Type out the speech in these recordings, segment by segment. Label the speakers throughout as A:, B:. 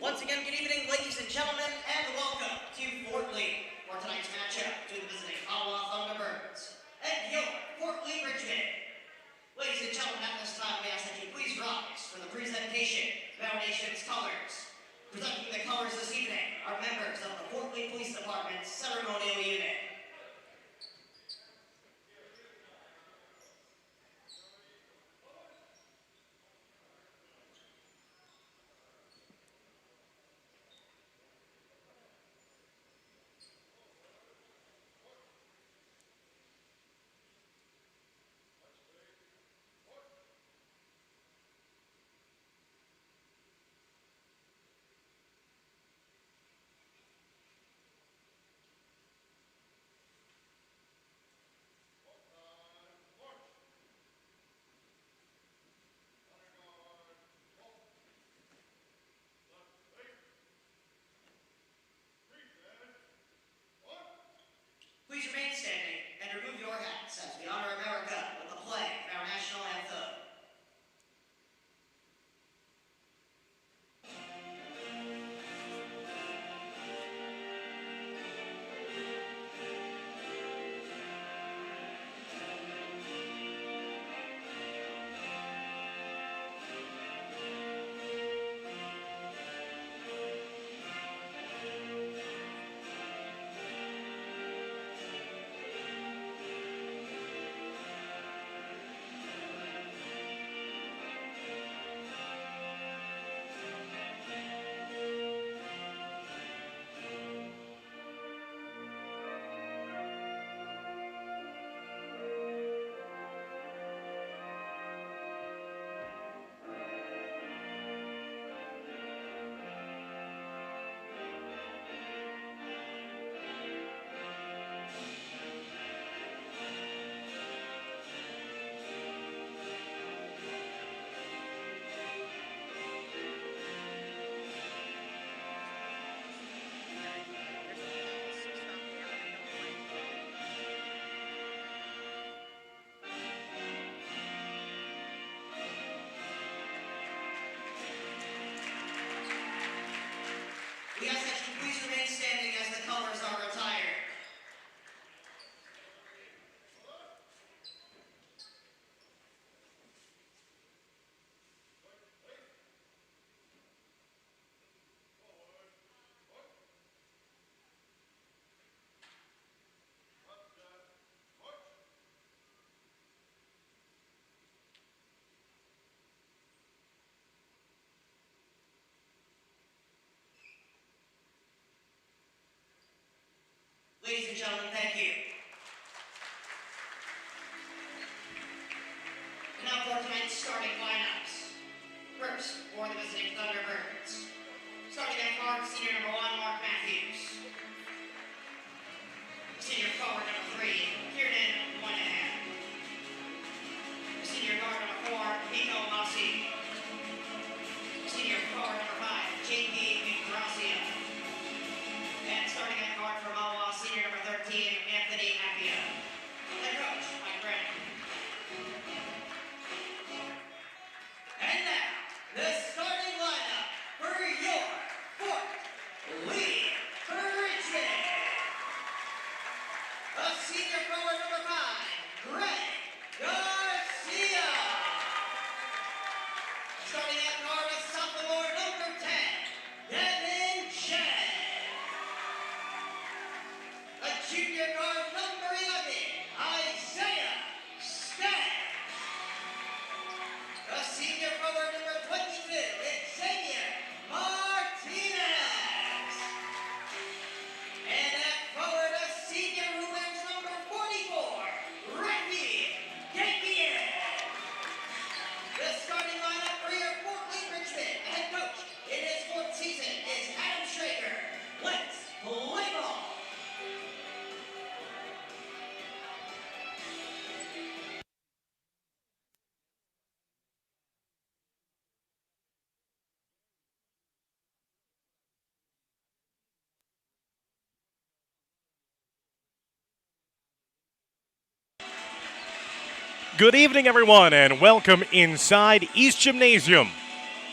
A: Once again, good evening, ladies and gentlemen, and welcome to Fort Lee for tonight's matchup between the visiting Mahwah Thunderbirds and your Fort Lee Richmond. Ladies and gentlemen, at this time, we ask that you please rise for the presentation of our nation's colors. Presenting the colors this evening are members of the Fort Lee Police Department's ceremonial unit. Please remain standing and remove your hats as we honor America with the play of our national anthem. We ask that you please remain standing as the colors are retired. Ladies and gentlemen, thank you. And now for tonight's starting lineups. First, for the visiting Thunderbirds. Starting at guard, senior number 1, Mark Matthews. Senior forward number 3, Kieran Moynihan. Senior guard number 4, Nico Mossi. Senior forward number 5, JP Gracia. And starting at guard for Mahwah, senior number 13, Anthony Appia. Head coach, Mike Brennan. And now, the starting lineup for your Fort Lee Richmond. A senior forward number 5, Greg Garcia. Starting at guard, a sophomore number 10, Devin Chen. A junior guard number 11, Isaiah Skaggs. A senior forward number 22, Xavier Martinez. And at forward, a senior who wears number 44, Randy Gakier. The starting lineup for your Fort Lee Richmond head coach in his 4th season is Adam Schrager. Let's play ball.
B: Good evening, everyone, and welcome inside East Gymnasium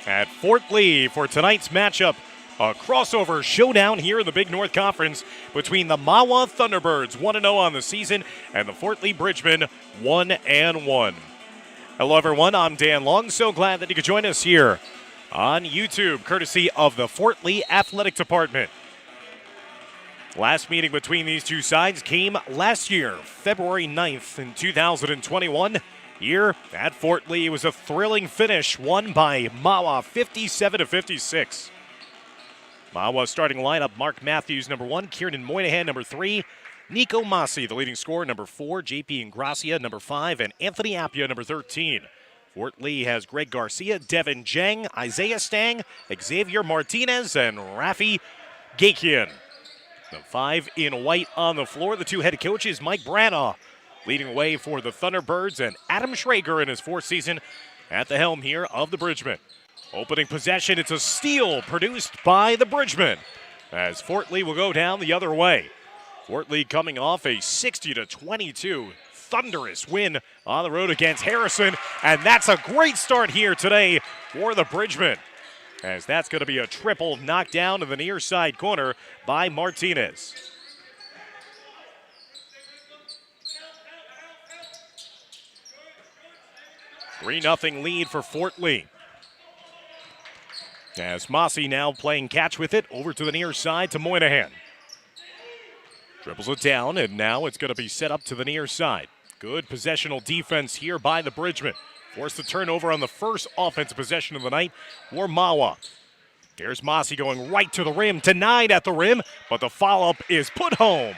B: at Fort Lee for tonight's matchup A crossover showdown here in the Big North Conference between the Mahwah Thunderbirds, 1-0 on the season, and the Fort Lee Bridgemen, 1-1. Hello, everyone. I'm Dan Long. So glad that you could join us here on YouTube, courtesy of the Fort Lee Athletic Department. Last meeting between these two sides came last year, February 9th in 2021. Here at Fort Lee, it was a thrilling finish, won by Mahwah 57-56. Mahwah starting lineup: Mark Matthews, number 1, Kieran Moynihan, number 3, Nico Masi, the leading scorer, number 4, JP Ingracia, number 5, and Anthony Appia, number 13. Fort Lee has Greg Garcia, Devin Jang, Isaiah Stang, Xavier Martinez, and Rafi Gakian. The 5 in white on the floor, the 2 head coaches, Mike Branagh leading the way for the Thunderbirds, and Adam Schrager in his 4th season at the helm here of the Bridgemen. Opening possession, it's a steal produced by the Bridgemen as Fort Lee will go down the other way. Fort Lee coming off a 60-22 thunderous win on the road against Harrison, and that's a great start here today for the Bridgemen, as that's going to be a triple knocked down to the near side corner by Martinez. (3-0) lead for Fort Lee. As Masi now playing catch with it, over to the near side to Moynihan. Dribbles it down, and now it's going to be set up to the near side. Good possessional defense here by the Bridgemen. Forced the turnover on the first offensive possession of the night for Mahwah. Here's Masi going right to the rim, denied at the rim, but the follow-up is put home.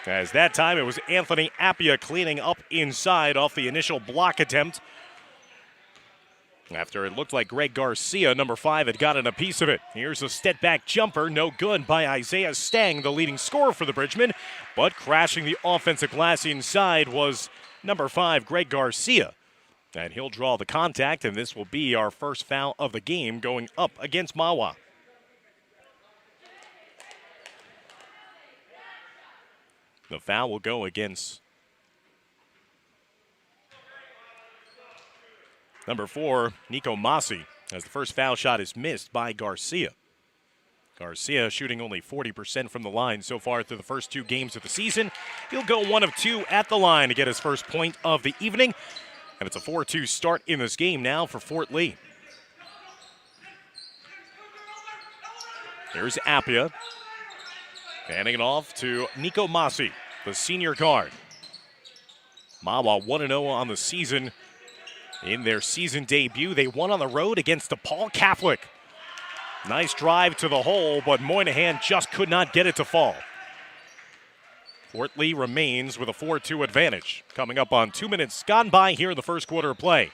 B: As that time it was Anthony Appia cleaning up inside off the initial block attempt, after it looked like Greg Garcia, number 5, had gotten a piece of it. Here's a step-back jumper, no good by Isaiah Stang, the leading scorer for the Bridgemen, but crashing the offensive glass inside was number 5, Greg Garcia. And he'll draw the contact, and this will be our first foul of the game going up against Mahwah. The foul will go against number 4, Nico Masi, as the first foul shot is missed by Garcia. Garcia shooting only 40% from the line so far through the first 2 games of the season. He'll go 1 of 2 at the line to get his first point of the evening. And it's a 4-2 start in this game now for Fort Lee. Here's Appia. Handing it off to Nico Masi, the senior guard. Mahwah 1-0 on the season. In their season debut, they won on the road against DePaul Catholic. Nice drive to the hole, but Moynihan just could not get it to fall. Fort Lee remains with a 4-2 advantage. Coming up on 2 minutes gone by here in the first quarter of play.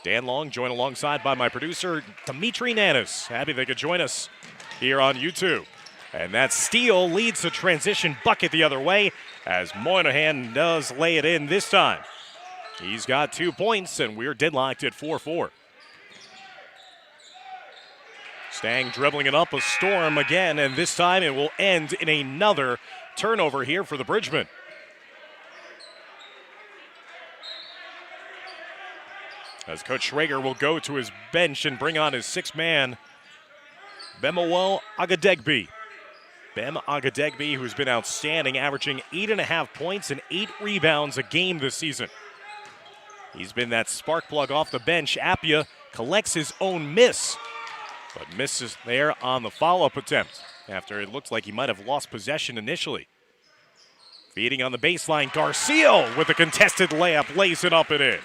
B: Dan Long joined alongside by my producer, Dimitri Nanis. Happy they could join us here on YouTube. And that steal leads to transition bucket the other way as Moynihan does lay it in this time. He's got 2 points, and we're deadlocked at 4-4. Stang dribbling it up a storm again, and this time it will end in another turnover here for the Bridgemen. As Coach Schrager will go to his bench and bring on his 6th man, Mahwah Agadegbe. Bem Agadegbe, who's been outstanding, averaging 8.5 points and 8 rebounds a game this season. He's been that spark plug off the bench. Appia collects his own miss, but misses there on the follow-up attempt after it looked like he might have lost possession initially. Feeding on the baseline, Garcia with a contested layup, lays it up and in.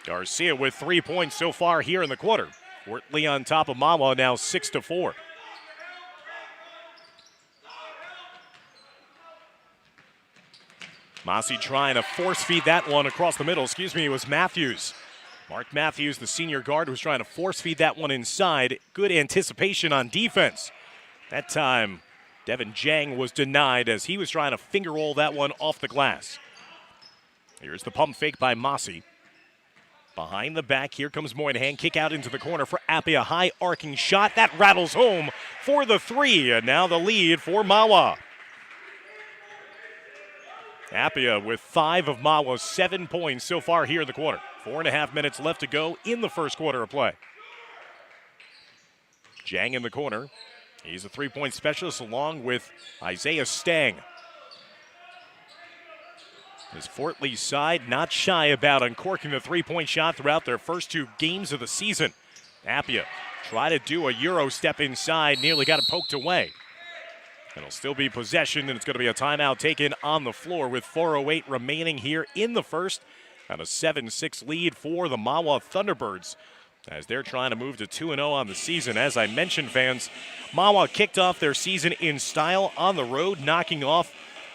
B: Garcia with 3 points so far here in the quarter. Fort Lee on top of Mahwah now 6-4. Masi trying to force feed that one across the middle. It was Matthews. Mark Matthews, the senior guard, was trying to force feed that one inside. Good anticipation on defense. That time, Devin Jang was denied as he was trying to finger roll that one off the glass. Here's the pump fake by Masi. Behind the back, here comes Moynihan. Kick out into the corner for Appia. High arcing shot. That rattles home for the 3. And now the lead for Mahwah. Appia with 5 of Mahwah's 7 points so far here in the quarter. 4.5 minutes left to go in the first quarter of play. Jang in the corner. He's a three-point specialist along with Isaiah Stang. As Fort Lee's side not shy about uncorking the three-point shot throughout their first two games of the season. Appia tried to do a Euro step inside, nearly got it poked away. It'll still be possession, and it's going to be a timeout taken on the floor with 4:08 remaining here in the first. And a 7-6 lead for the Mahwah Thunderbirds as they're trying to move to 2-0 on the season. As I mentioned, fans, Mahwah kicked off their season in style on the road, knocking off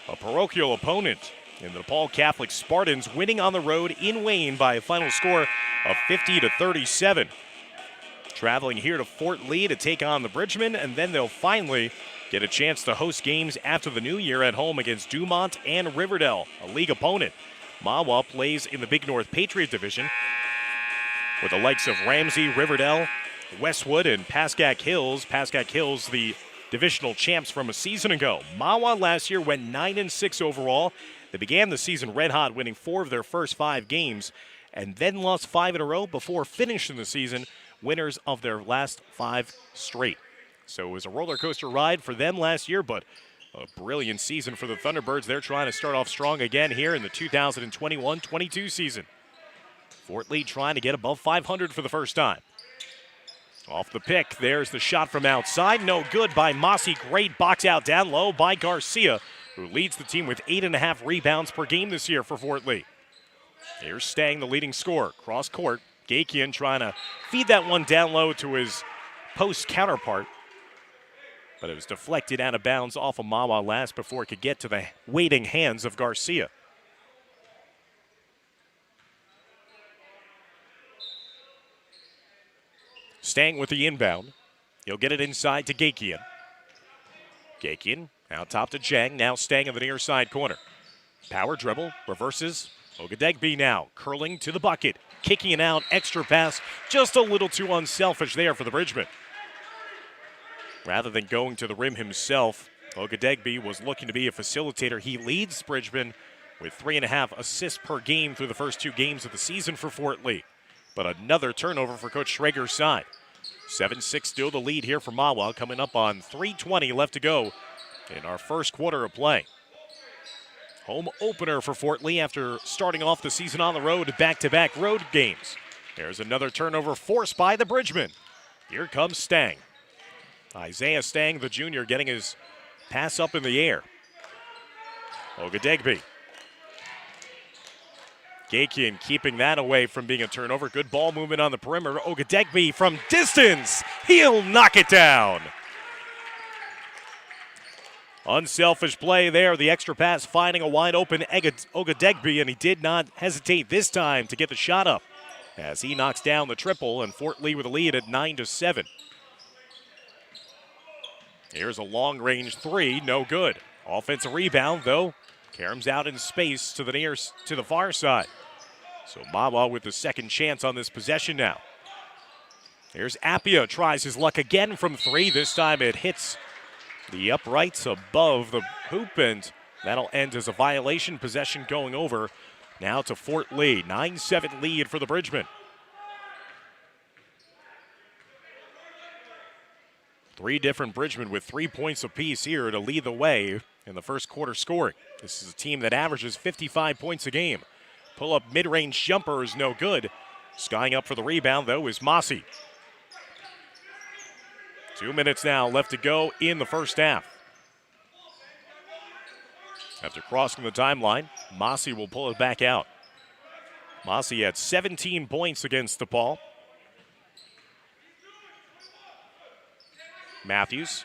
B: a parochial opponent in the DePaul Catholic Spartans, winning on the road in Wayne by a final score of 50-37. Traveling here to Fort Lee to take on the Bridgemen, and then they'll finally get a chance to host games after the new year at home against Dumont and Riverdale, a league opponent. Mahwah plays in the Big North Patriot Division with the likes of Ramsey, Riverdale, Westwood, and Pascack Hills. Pascack Hills, the divisional champs from a season ago. Mahwah last year went 9-6 overall. They began the season red hot, winning 4 of their first 5 games, and then lost 5 in a row before finishing the season winners of their last 5 straight. So it was a roller coaster ride for them last year, but a brilliant season for the Thunderbirds. They're trying to start off strong again here in the 2021-22 season. Fort Lee trying to get above 500 for the first time. Off the pick, there's the shot from outside. No good by Mossy. Great box out down low by Garcia, who leads the team with 8.5 rebounds per game this year for Fort Lee. Here's Stang, the leading scorer. Cross court, Gakian trying to feed that one down low to his post counterpart. But it was deflected out of bounds off of Mahwah last before it could get to the waiting hands of Garcia. Stang with the inbound. He'll get it inside to Gakian. Gakian out top to Jang. Now Stang in the near side corner. Power dribble, reverses. Ogadegbe now curling to the bucket. Kicking it out, extra pass. Just a little too unselfish there for the Bridgeman. Rather than going to the rim himself, Ogadegbe was looking to be a facilitator. He leads Bridgeman with 3.5 assists per game through the first 2 games of the season for Fort Lee. But another turnover for Coach Schrager's side. 7-6 still the lead here for Mahwah, coming up on 3:20 left to go in our first quarter of play. Home opener for Fort Lee after starting off the season on the road, back-to-back road games. There's another turnover forced by the Bridgemen. Here comes Stang. Isaiah Stang, the junior, getting his pass up in the air. Ogadegbe. Gakian keeping that away from being a turnover. Good ball movement on the perimeter. Ogadegbe from distance. He'll knock it down. Unselfish play there. The extra pass finding a wide open Ogadegbe, and he did not hesitate this time to get the shot up as he knocks down the triple, and Fort Lee with a lead at 9-7. Here's a long-range 3, no good. Offensive rebound, though. Karam's out in space to the far side. So Mahwah with the second chance on this possession now. Here's Appia, tries his luck again from 3. This time it hits the uprights above the hoop, and that'll end as a violation. Possession going over now to Fort Lee. 9-7 lead for the Bridgemen. 3 different Bridgemen with 3 points apiece here to lead the way in the first quarter scoring. This is a team that averages 55 points a game. Pull-up mid-range jumper is no good. Skying up for the rebound, though, is Mossy. 2 minutes now left to go in the first half. After crossing the timeline, Mossy will pull it back out. Mossy had 17 points against DePaul. Matthews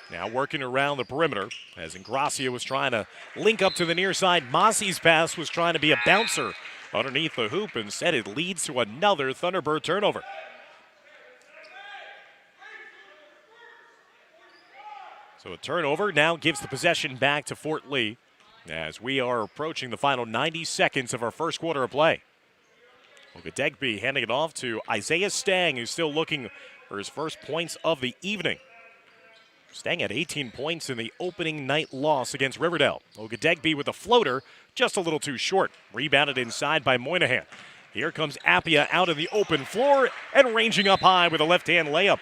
B: now working around the perimeter as Ingracia was trying to link up to the near side. Mossy's pass was trying to be a bouncer underneath the hoop. Instead, it leads to another Thunderbird turnover. So a turnover now gives the possession back to Fort Lee as we are approaching the final 90 seconds of our first quarter of play. Ogadegbe handing it off to Isaiah Stang, who's still looking for his first points of the evening. Stang had 18 points in the opening night loss against Riverdale. Ogadegbe with a floater, just a little too short. Rebounded inside by Moynihan. Here comes Appia out of the open floor and ranging up high with a left-hand layup.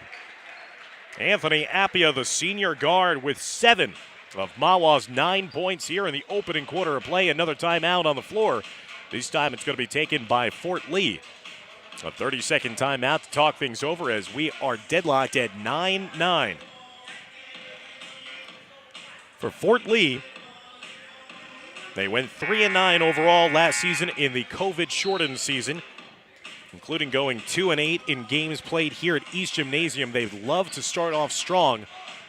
B: Anthony Appia, the senior guard, with 7 of Mahwah's 9 points here in the opening quarter of play. Another timeout on the floor. This time it's going to be taken by Fort Lee. A 30-second timeout to talk things over as we are deadlocked at 9-9. For Fort Lee, they went 3-9 overall last season in the COVID-shortened season, including going 2-8 in games played here at East Gymnasium. They'd love to start off strong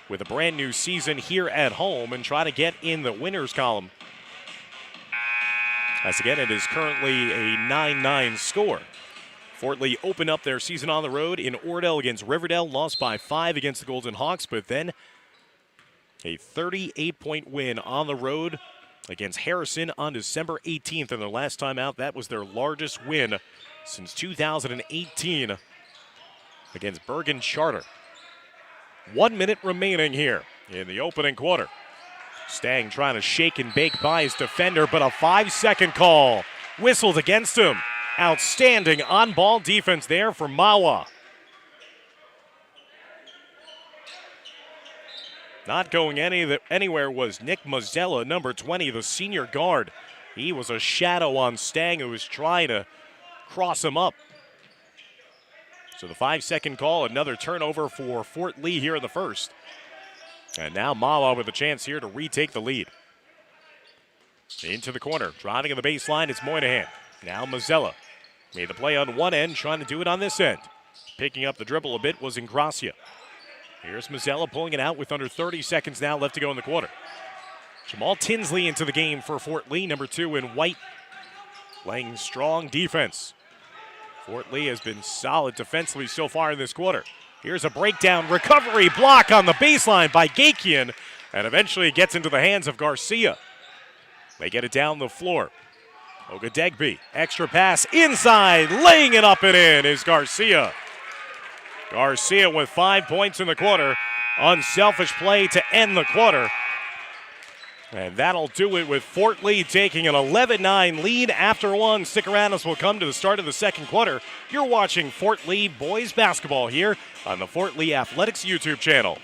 B: with a brand new season here at home and try to get in the winners column. As again, it is currently a 9-9 score. Fort Lee opened up their season on the road in Oradell against Riverdale, lost by 5 against the Golden Hawks, but then a 38-point win on the road against Harrison on December 18th. And their last time out, that was their largest win since 2018 against Bergen Charter. 1 minute remaining here in the opening quarter. Stang trying to shake and bake by his defender, but a 5-second call whistled against him. Outstanding on-ball defense there for Mahwah. Not going anywhere was Nick Mazzella, number 20, the senior guard. He was a shadow on Stang, who was trying to cross him up. So the 5-second call, another turnover for Fort Lee here in the first. And now Mahwah with a chance here to retake the lead. Into the corner, driving in the baseline, it's Moynihan. Now Mazzella made the play on one end, trying to do it on this end. Picking up the dribble a bit was Ingracia. Here's Mazzella pulling it out with under 30 seconds now left to go in the quarter. Jamal Tinsley into the game for Fort Lee, number 2 in white, playing strong defense. Fort Lee has been solid defensively so far in this quarter. Here's a breakdown recovery block on the baseline by Gakian, and eventually gets into the hands of Garcia. They get it down the floor. Ogadegby, extra pass inside, laying it up and in is Garcia. Garcia with 5 points in the quarter. Unselfish play to end the quarter. And that'll do it with Fort Lee taking an 11-9 lead after one. Stick around as we'll come to the start of the second quarter. You're watching Fort Lee boys basketball here on the Fort Lee Athletics YouTube channel.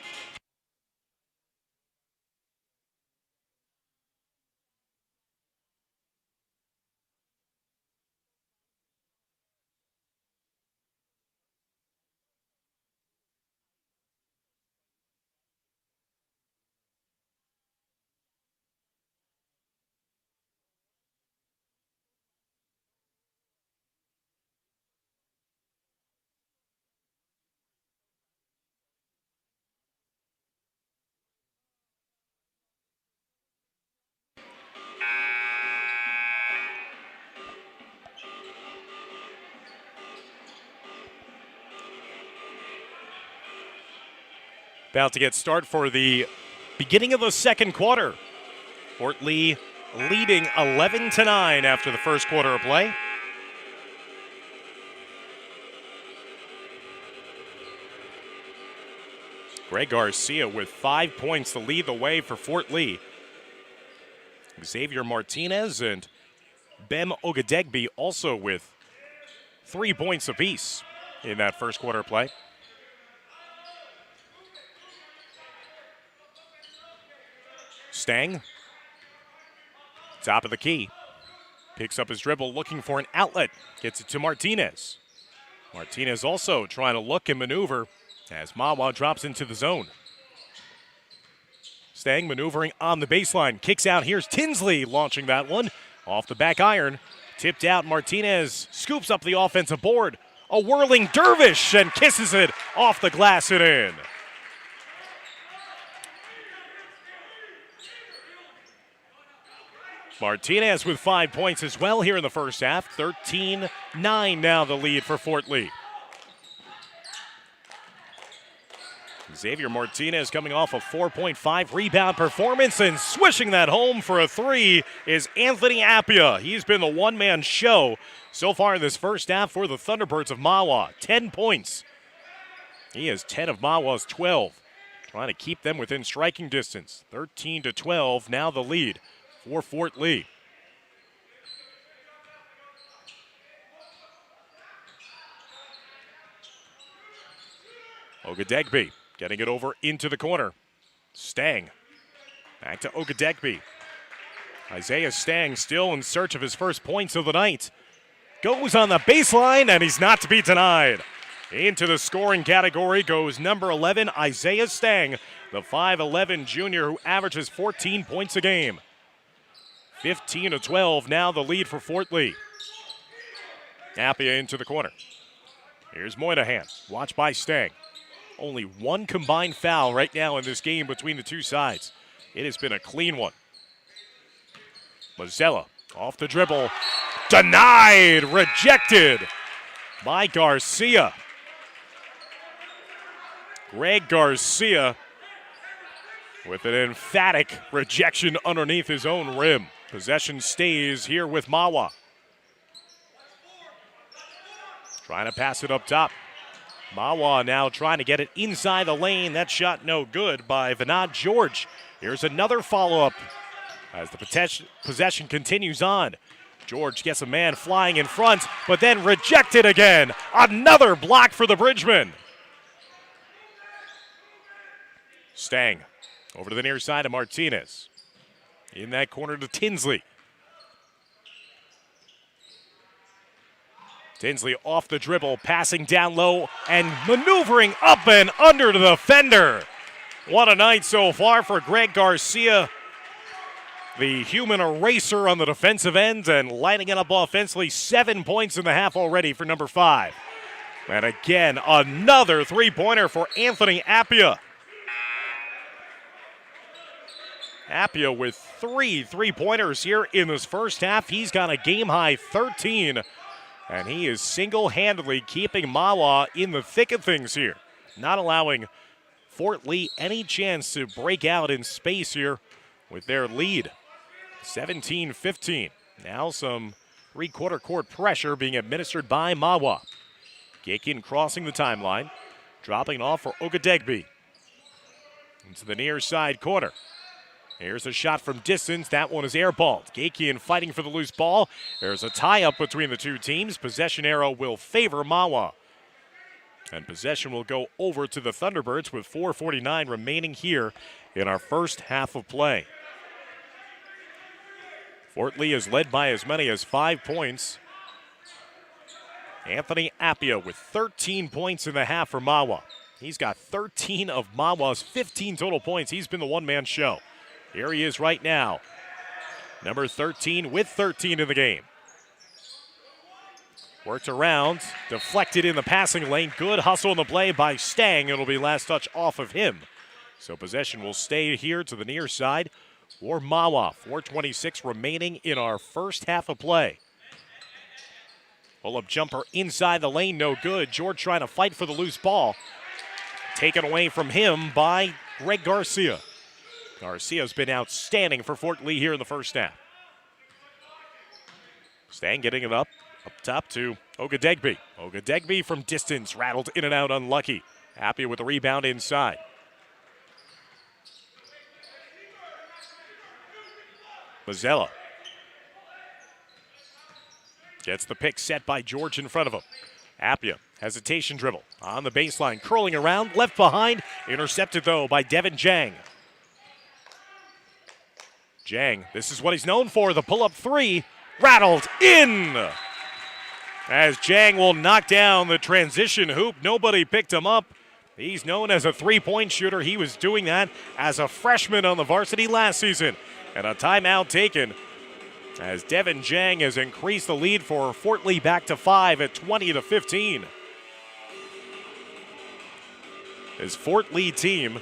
B: About to get start for the beginning of the second quarter. Fort Lee leading 11-9 after the first quarter of play. Greg Garcia with 5 points to lead the way for Fort Lee. Xavier Martinez and Bem Ogadegby also with 3 points apiece in that first quarter of play. Stang, top of the key, picks up his dribble, looking for an outlet, gets it to Martinez. Martinez also trying to look and maneuver as Mahwah drops into the zone. Stang maneuvering on the baseline, kicks out. Here's Tinsley launching that one off the back iron. Tipped out, Martinez scoops up the offensive board. A whirling dervish and kisses it off the glass and in. Martinez with 5 points as well here in the first half. 13-9 now the lead for Fort Lee. Xavier Martinez coming off a 4.5 rebound performance, and swishing that home for a three is Anthony Appia. He's been the one-man show so far in this first half for the Thunderbirds of Mahwah. 10 points. He has 10 of Mahwah's 12. Trying to keep them within striking distance. 13-12 now the lead for Fort Lee. Ogadegby Getting it over into the corner. Stang. Back to Ogadegby. Isaiah Stang still in search of his first points of the night. Goes on the baseline, and he's not to be denied. Into the scoring category goes number 11, Isaiah Stang, the 5'11 junior who averages 14 points a game. 15-12, now the lead for Fort Lee. Appia into the corner. Here's Moynihan, watched by Stang. Only one combined foul right now in this game between the two sides. It has been a clean one. Mazzella off the dribble. Denied, rejected by Garcia. Greg Garcia with an emphatic rejection underneath his own rim. Possession stays here with Mahwah. Trying to pass it up top. Mahwah now trying to get it inside the lane. That shot no good by Vinod George. Here's another follow-up as the possession continues on. George gets a man flying in front, but then rejected again. Another block for the Bridgemen. Stang over to the near side of Martinez. In that corner to Tinsley. Tinsley off the dribble, passing down low and maneuvering up and under the defender. What a night so far for Greg Garcia. The human eraser on the defensive end and lighting it up offensively. 7 points in the half already for number 5. And again, another three-pointer for Anthony Appia. Appia with 3 three-pointers here in this first half. He's got a game-high 13, and he is single-handedly keeping Mahwah in the thick of things here, not allowing Fort Lee any chance to break out in space here with their lead. 17-15. Now some three-quarter court pressure being administered by Mahwah. Gakin crossing the timeline, dropping it off for Ogadegby. Into the near side corner. Here's a shot from distance. That one is airballed. Gakian fighting for the loose ball. There's a tie-up between the two teams. Possession arrow will favor Mahwah. And possession will go over to the Thunderbirds with 4:49 remaining here in our first half of play. Fort Lee is led by as many as 5 points. Anthony Appia with 13 points in the half for Mahwah. He's got 13 of Mahwah's 15 total points. He's been the one-man show. Here he is right now. Number 13 with 13 in the game. Worked around, deflected in the passing lane. Good hustle in the play by Stang. It'll be last touch off of him. So possession will stay here to the near side for Mahwah. 4:26 remaining in our first half of play. Pull-up jumper inside the lane, no good. George trying to fight for the loose ball. Taken away from him by Greg Garcia. Garcia's been outstanding for Fort Lee here in the first half. Stang getting it up top to Ogadegby. Ogadegby from distance, rattled in and out, unlucky. Happy with the rebound inside. Mazzella gets the pick set by George in front of him. Appia, hesitation dribble on the baseline, curling around, left behind, intercepted though by Devin Jang. Jang, this is what he's known for, the pull-up three, rattled in. As Jang will knock down the transition hoop, nobody picked him up. He's known as a three-point shooter. He was doing that as a freshman on the varsity last season. And a timeout taken as Devin Jang has increased the lead for Fort Lee back to 5 at 20-15. His Fort Lee team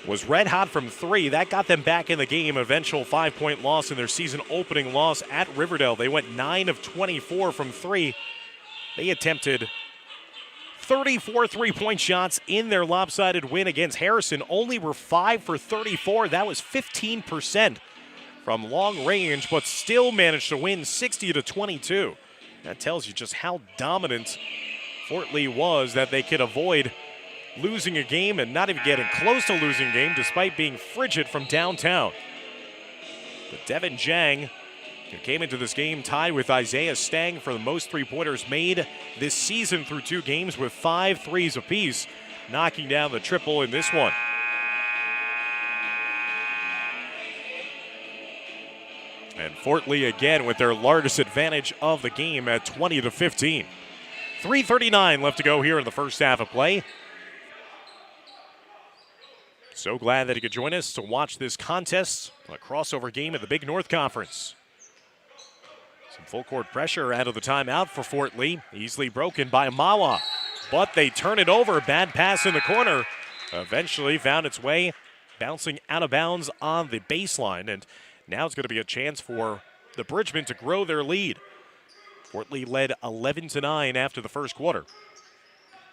B: was red hot from 3. That got them back in the game. Eventual 5-point loss in their season opening loss at Riverdale. They went 9 of 24 from 3. They attempted 34 three-point shots in their lopsided win against Harrison. Only were 5 for 34. That was 15% from long range, but still managed to win 60-22. That tells you just how dominant Fort Lee was, that they could avoid losing a game and not even getting close to losing a game despite being frigid from downtown. But Devin Jang who came into this game tied with Isaiah Stang for the most three-pointers made this season through 2 games with 5 threes apiece, knocking down the triple in this one. And Fort Lee again with their largest advantage of the game at 20-15. 3:39 left to go here in the first half of play. So glad that he could join us to watch this contest, a crossover game at the Big North Conference. Some full court pressure out of the timeout for Fort Lee, easily broken by Mahwah. But they turn it over, bad pass in the corner. Eventually found its way, bouncing out of bounds on the baseline, and now it's going to be a chance for the Bridgemen to grow their lead. Fort Lee led 11-9 after the first quarter.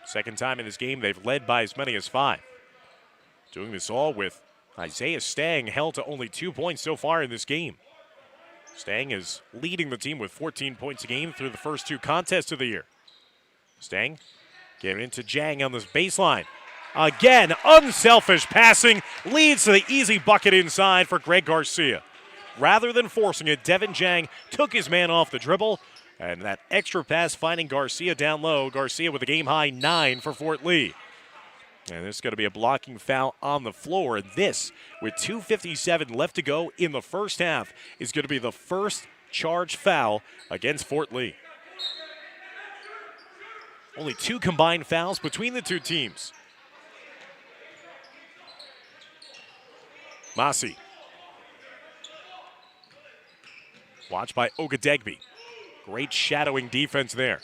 B: Second time in this game, they've led by as many as 5. Doing this all with Isaiah Stang held to only 2 points so far in this game. Stang is leading the team with 14 points a game through the first 2 contests of the year. Stang giving it to Jang on this baseline. Again, unselfish passing leads to the easy bucket inside for Greg Garcia. Rather than forcing it, Devin Jang took his man off the dribble, and that extra pass finding Garcia down low. Garcia with a game-high 9 for Fort Lee. And this is going to be a blocking foul on the floor. And this, with 2:57 left to go in the first half, is going to be the first charged foul against Fort Lee. Only 2 combined fouls between the 2 teams. Masi. Watched by Ogadegbe. Great shadowing defense there.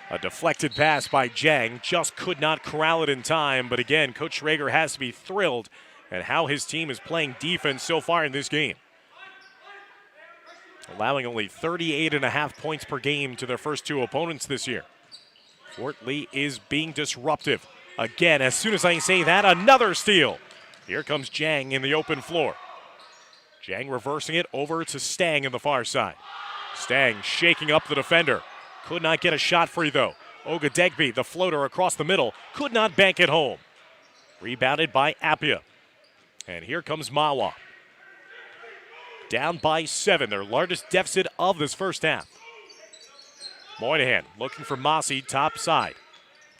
B: A deflected pass by Jang. Just could not corral it in time. But again, Coach Schrager has to be thrilled at how his team is playing defense so far in this game. Allowing only 38.5 points per game to their first 2 opponents this year. Fort Lee is being disruptive. Again, as soon as I say that, another steal. Here comes Jang in the open floor. Jang reversing it over to Stang in the far side. Stang shaking up the defender. Could not get a shot free though. Ogadegbe, the floater across the middle, could not bank it home. Rebounded by Appia. And here comes Mahwah. Down by 7, their largest deficit of this first half. Moynihan looking for Masi top side.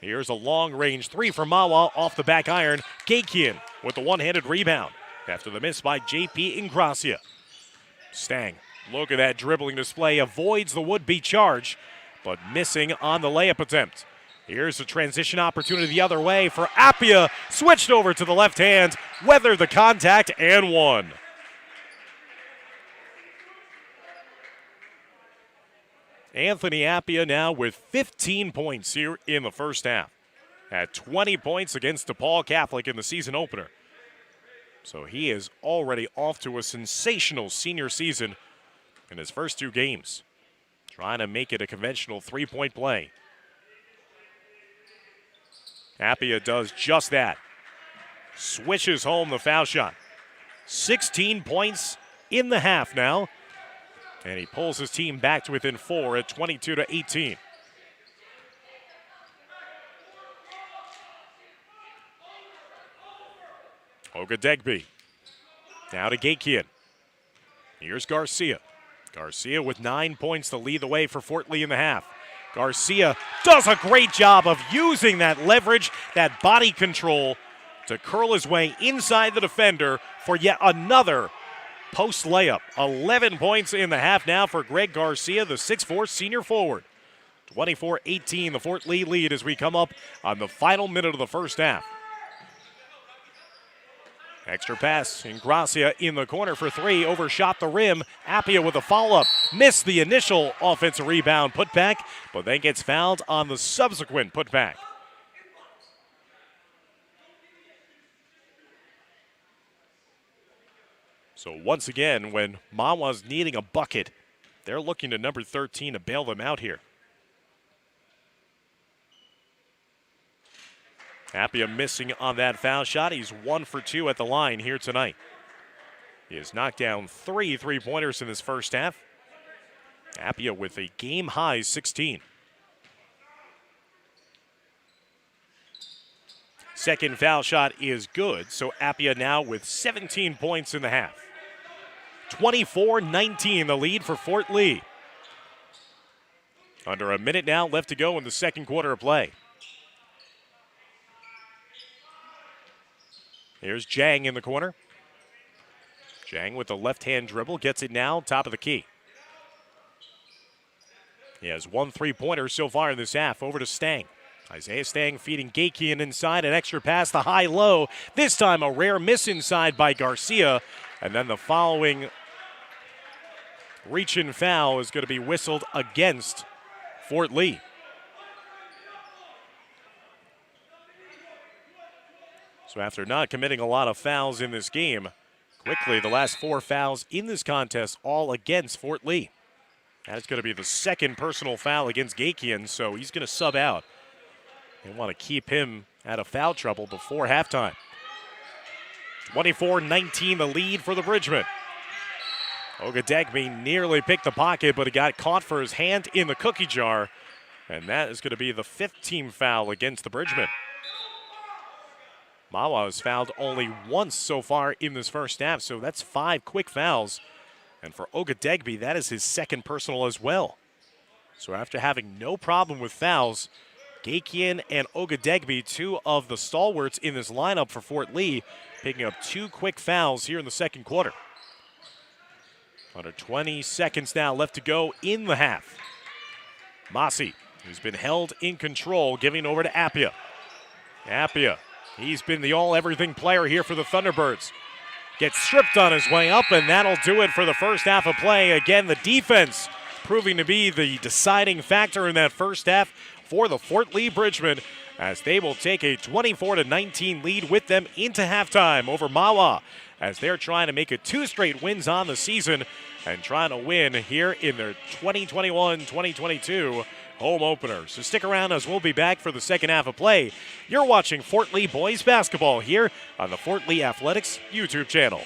B: Here's a long-range 3 for Mahwah off the back iron. Gakian with the one-handed rebound after the miss by J.P. Ingracia. Stang, look at that dribbling display, avoids the would-be charge, but missing on the layup attempt. Here's a transition opportunity the other way for Appia. Switched over to the left hand, weathered the contact, and won. Anthony Appia now with 15 points here in the first half. At 20 points against DePaul Catholic in the season opener. So he is already off to a sensational senior season in his first 2 games. Trying to make it a conventional 3-point play. Appia does just that. Swishes home the foul shot. 16 points in the half now. And he pulls his team back to within 4 at 22-18. Ogadegbe. Now to Gakian. Here's Garcia. Garcia with 9 points to lead the way for Fort Lee in the half. Garcia does a great job of using that leverage, that body control to curl his way inside the defender for yet another post layup. 11 points in the half now for Greg Garcia, the 6'4 senior forward. 24-18, the Fort Lee lead as we come up on the final minute of the first half. Extra pass, Ingracia in the corner for 3, overshot the rim. Appia with a follow-up, missed the initial offensive rebound putback, but then gets fouled on the subsequent putback. So once again, when Mahwah's needing a bucket, they're looking to number 13 to bail them out here. Appia missing on that foul shot. He's 1 for 2 at the line here tonight. He has knocked down 3 3-pointers in this first half. Appia with a game-high 16. Second foul shot is good, so Appia now with 17 points in the half. 24-19, the lead for Fort Lee. Under a minute now left to go in the second quarter of play. Here's Jang in the corner. Jang with the left-hand dribble gets it now, top of the key. He has 1 3-pointer so far in this half. Over to Stang. Isaiah Stang feeding Gakian inside, an extra pass, the high-low. This time a rare miss inside by Garcia. And then the following reach-in foul is going to be whistled against Fort Lee. So after not committing a lot of fouls in this game, quickly the last 4 fouls in this contest all against Fort Lee. That's going to be the second personal foul against Gakian, so he's going to sub out. They want to keep him out of foul trouble before halftime. 24-19 the lead for the Bridgemen. Ogadegbe nearly picked the pocket, but he got caught for his hand in the cookie jar. And that is going to be the 5th team foul against the Bridgemen. Mahwah has fouled only once so far in this first half, so that's 5 quick fouls. And for Ogadegbe, that is his second personal as well. So after having no problem with fouls, Gakian and Ogadegbe, 2 of the stalwarts in this lineup for Fort Lee, picking up 2 quick fouls here in the second quarter. Under 20 seconds now left to go in the half. Masi, who's been held in control, giving over to Appia. Appia, he's been the all-everything player here for the Thunderbirds. Gets stripped on his way up, and that'll do it for the first half of play. Again, the defense proving to be the deciding factor in that first half for the Fort Lee Bridgemen, as they will take a 24-19 lead with them into halftime over Mahwah, as they're trying to make it 2 straight wins on the season and trying to win here in their 2021-2022 home opener. So stick around as we'll be back for the second half of play. You're watching Fort Lee boys basketball here on the Fort Lee Athletics YouTube channel.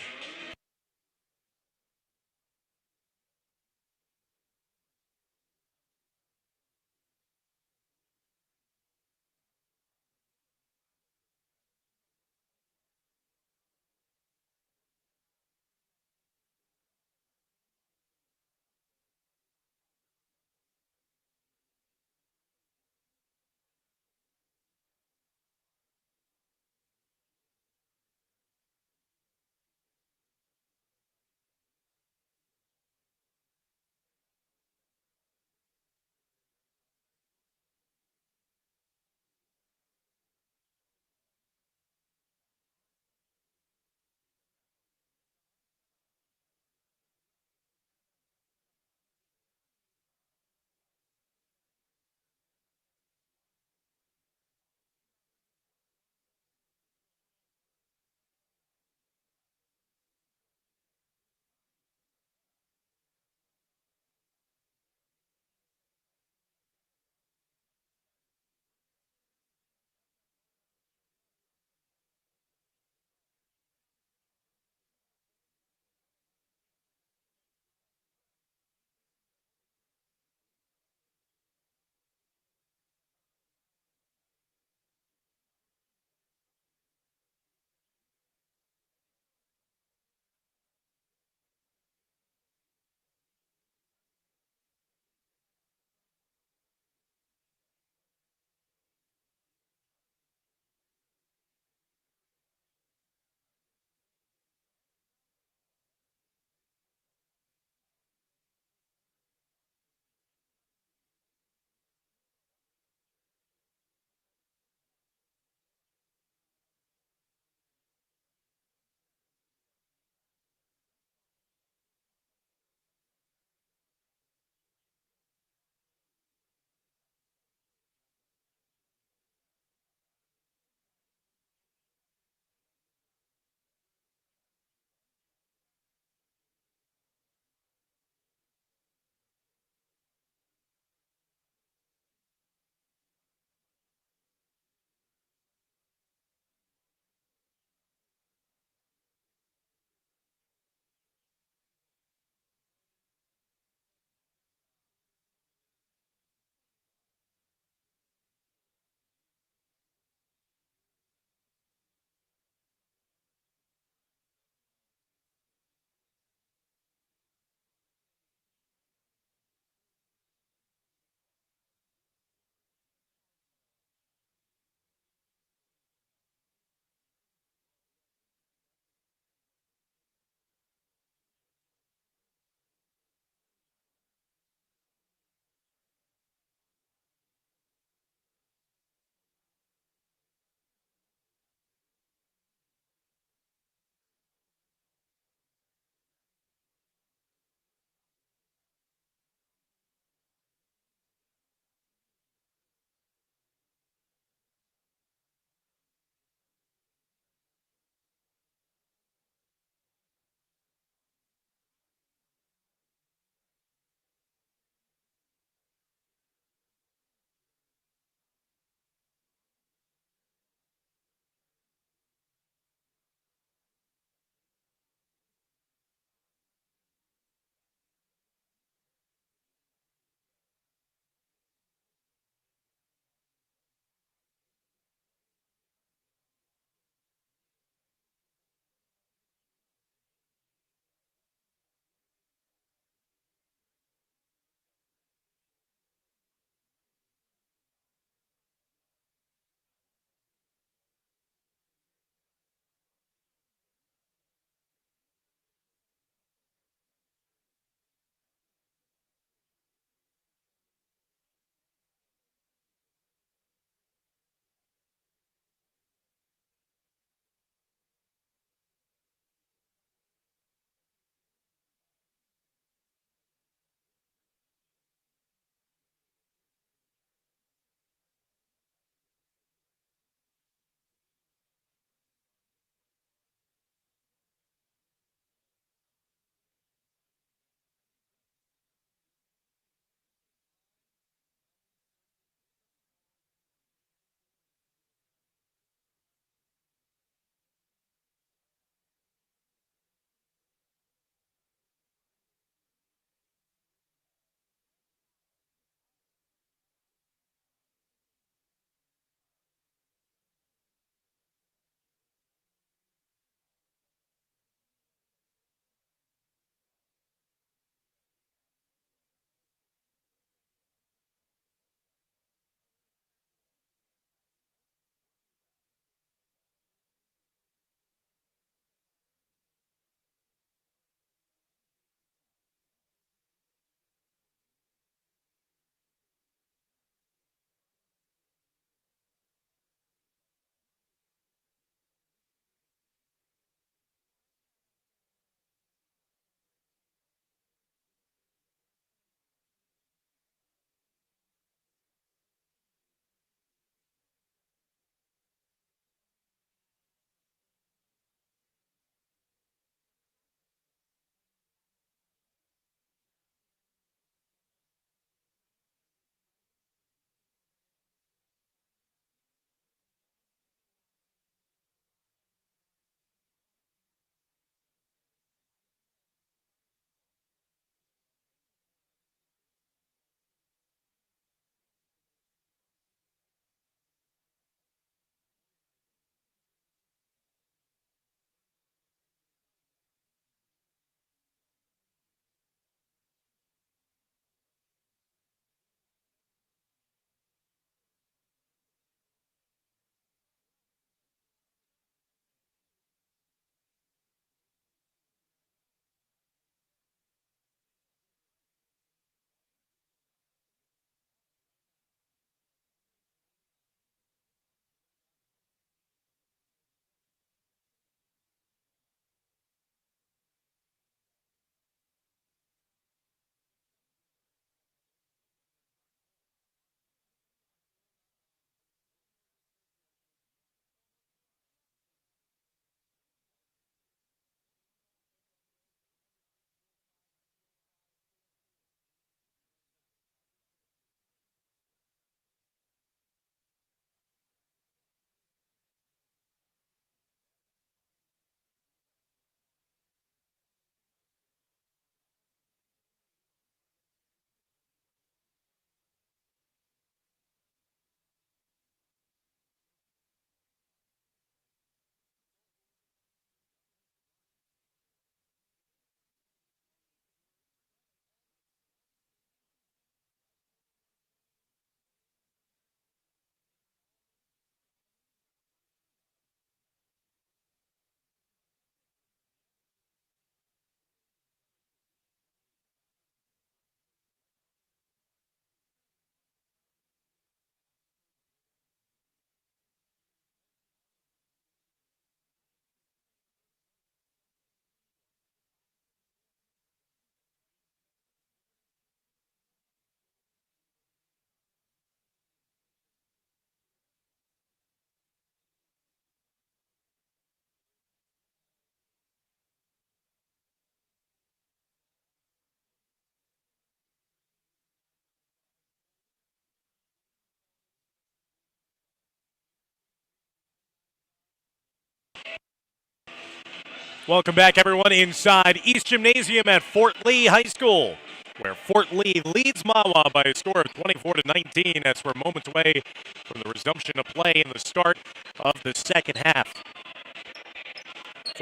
B: Welcome back, everyone, inside East Gymnasium at Fort Lee High School, where Fort Lee leads Mahwah by a score of 24-19 as we're moments away from the resumption of play in the start of the second half.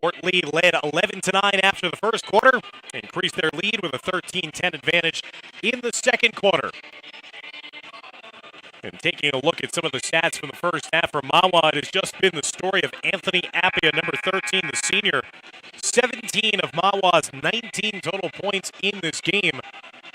B: Fort Lee led 11-9 after the first quarter, increased their lead with a 13-10 advantage in the second quarter. And taking a look at some of the stats from the first half for Mahwah, it has just been the story of Anthony Appia, number 13, the senior. 17 of Mahwah's 19 total points in this game.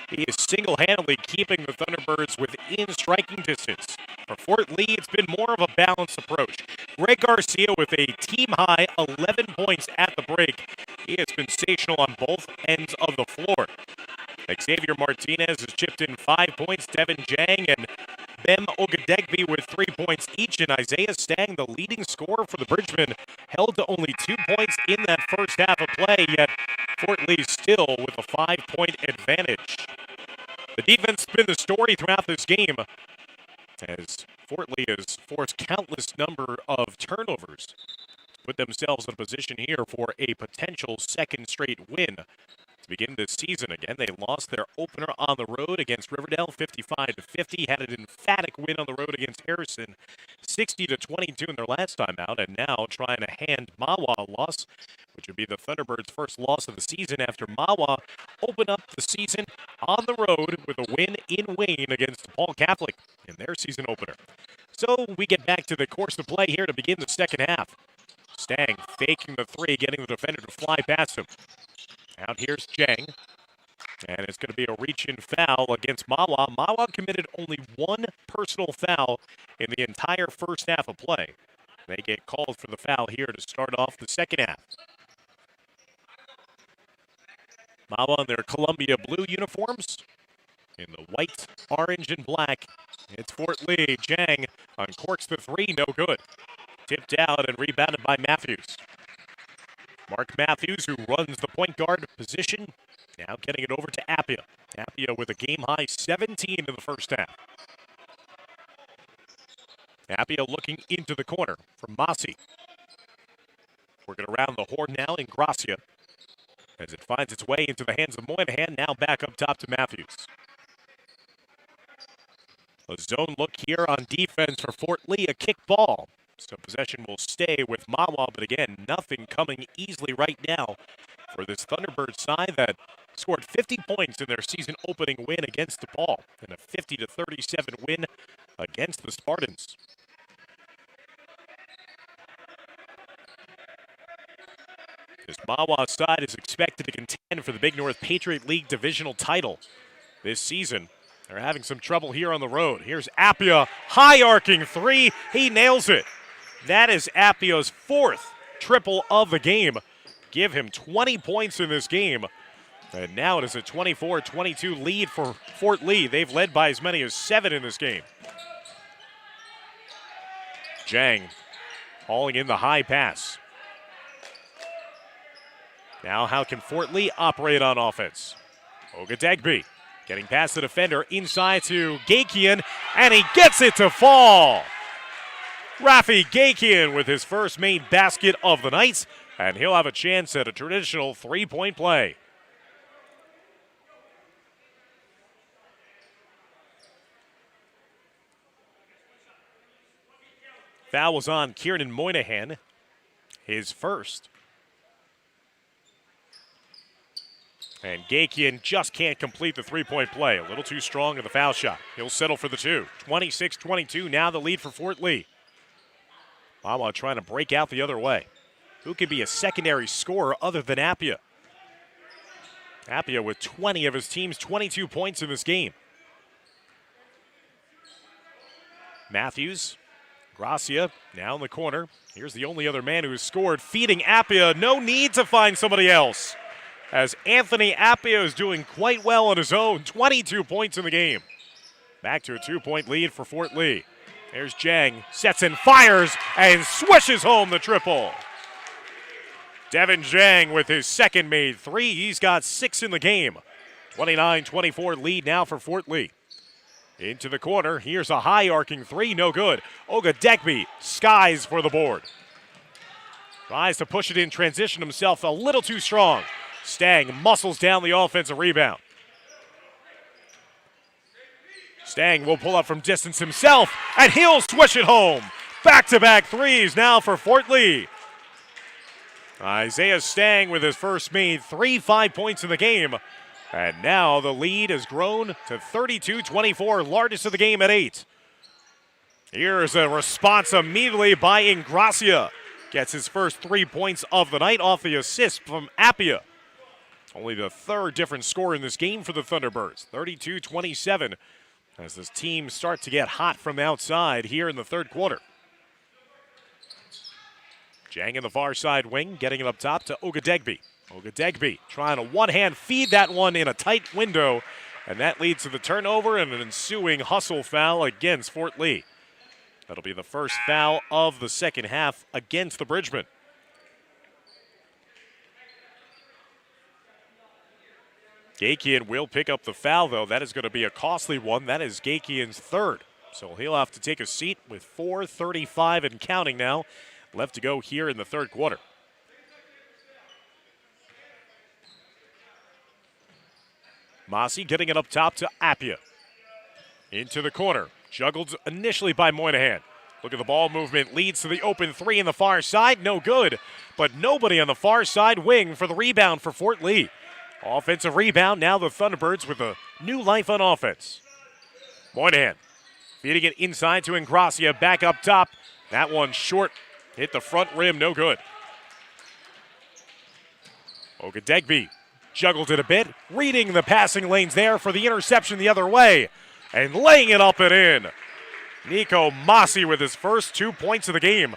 B: He is single-handedly keeping the Thunderbirds within striking distance. For Fort Lee, it's been more of a balanced approach. Greg Garcia with a team-high 11 points at the break. He has been sensational on both ends of the floor. Xavier Martinez has chipped in 5 points. Devin Jang and Bem Ogadegbe with 3 points each. And Isaiah Stang, the leading scorer for the Bridgemen, held to only 2 points in that first half of play, yet Fort Lee still with a 5-point advantage. The defense has been the story throughout this game, as Fort Lee has forced countless number of turnovers to put themselves in a position here for a potential second straight win. To begin this season again, they lost their opener on the road against Riverdale 55-50, had an emphatic win on the road against Harrison 60-22 in their last time out, and now trying to hand Mahwah a loss, which would be the Thunderbirds' first loss of the season after Mahwah opened up the season on the road with a win in Wayne against Paul Catholic in their season opener. So we get back to the course of play here to begin the second half. Stang faking the three, getting the defender to fly past him. Out here's Jang, and it's going to be a reach-in foul against Mahwah. Mahwah committed only one personal foul in the entire first half of play. They get called for the foul here to start off the second half. Mahwah in their Columbia blue uniforms, in the white, orange, and black. It's Fort Lee. Jang uncorks the three, no good. Tipped out and rebounded by Matthews. Mark Matthews, who runs the point guard position, now getting it over to Appia. Appia with a game-high 17 in the first half. Appia looking into the corner from Masi. Working around the horn now in Gracia as it finds its way into the hands of Moynihan, now back up top to Matthews. A zone look here on defense for Fort Lee, a kick ball. So possession will stay with Mahwah, but again, nothing coming easily right now for this Thunderbird side that scored 50 points in their season opening win against DePaul and a 50-37 win against the Spartans. This Mahwah side is expected to contend for the Big North Patriot League divisional title this season. They're having some trouble here on the road. Here's Appia, high arcing three. He nails it. That is Appia's fourth triple of the game. Give him 20 points in this game. And now it is a 24-22 lead for Fort Lee. They've led by as many as 7 in this game. Jang hauling in the high pass. Now how can Fort Lee operate on offense? Ogadegbe getting past the defender inside to Gakian, and he gets it to fall. Rafi Gakian with his first main basket of the night, and he'll have a chance at a traditional three-point play. Foul was on Kieran Moynihan, his first. And Gakian just can't complete the three-point play. A little too strong in the foul shot. He'll settle for the two. 26-22, now the lead for Fort Lee. Mahwah trying to break out the other way. Who could be a secondary scorer other than Appia? Appia with 20 of his team's 22 points in this game. Matthews, Gracia, now in the corner. Here's the only other man who has scored, feeding Appia. No need to find somebody else, as Anthony Appia is doing quite well on his own. 22 points in the game. Back to a 2-point lead for Fort Lee. There's Jang, sets and fires, and swishes home the triple. Devin Jang with his second made three. He's got 6 in the game. 29-24 lead now for Fort Lee. Into the corner, here's a high arcing three, no good. Ogadegbe skies for the board. Tries to push it in transition himself a little too strong. Stang muscles down the offensive rebound. Stang will pull up from distance himself, and he'll swish it home. Back-to-back threes now for Fort Lee. Isaiah Stang with his first made 5 points in the game. And now the lead has grown to 32-24, largest of the game at 8. Here's a response immediately by Ingracia. Gets his first 3 points of the night off the assist from Appia. Only the third different score in this game for the Thunderbirds, 32-27, as this team starts to get hot from outside here in the third quarter. Jang in the far side wing, getting it up top to Ogadegbe. Ogadegbe trying to one-hand feed that one in a tight window, and that leads to the turnover and an ensuing hustle foul against Fort Lee. That'll be the first foul of the second half against the Bridgemen. Gakian will pick up the foul, though. That is going to be a costly one. That is Gakian's third. So he'll have to take a seat with 4:35 and counting now left to go here in the third quarter. Massey getting it up top to Appia. Into the corner. Juggled initially by Moynihan. Look at the ball movement. Leads to the open three in the far side. No good. But nobody on the far side wing for the rebound for Fort Lee. Offensive rebound. Now the Thunderbirds with a new life on offense. Moynihan feeding it inside to Ingracia. Back up top. That one short. Hit the front rim. No good. Ogadegbe juggled it a bit. Reading the passing lanes there for the interception the other way. And laying it up and in. Nico Massey with his first 2 points of the game.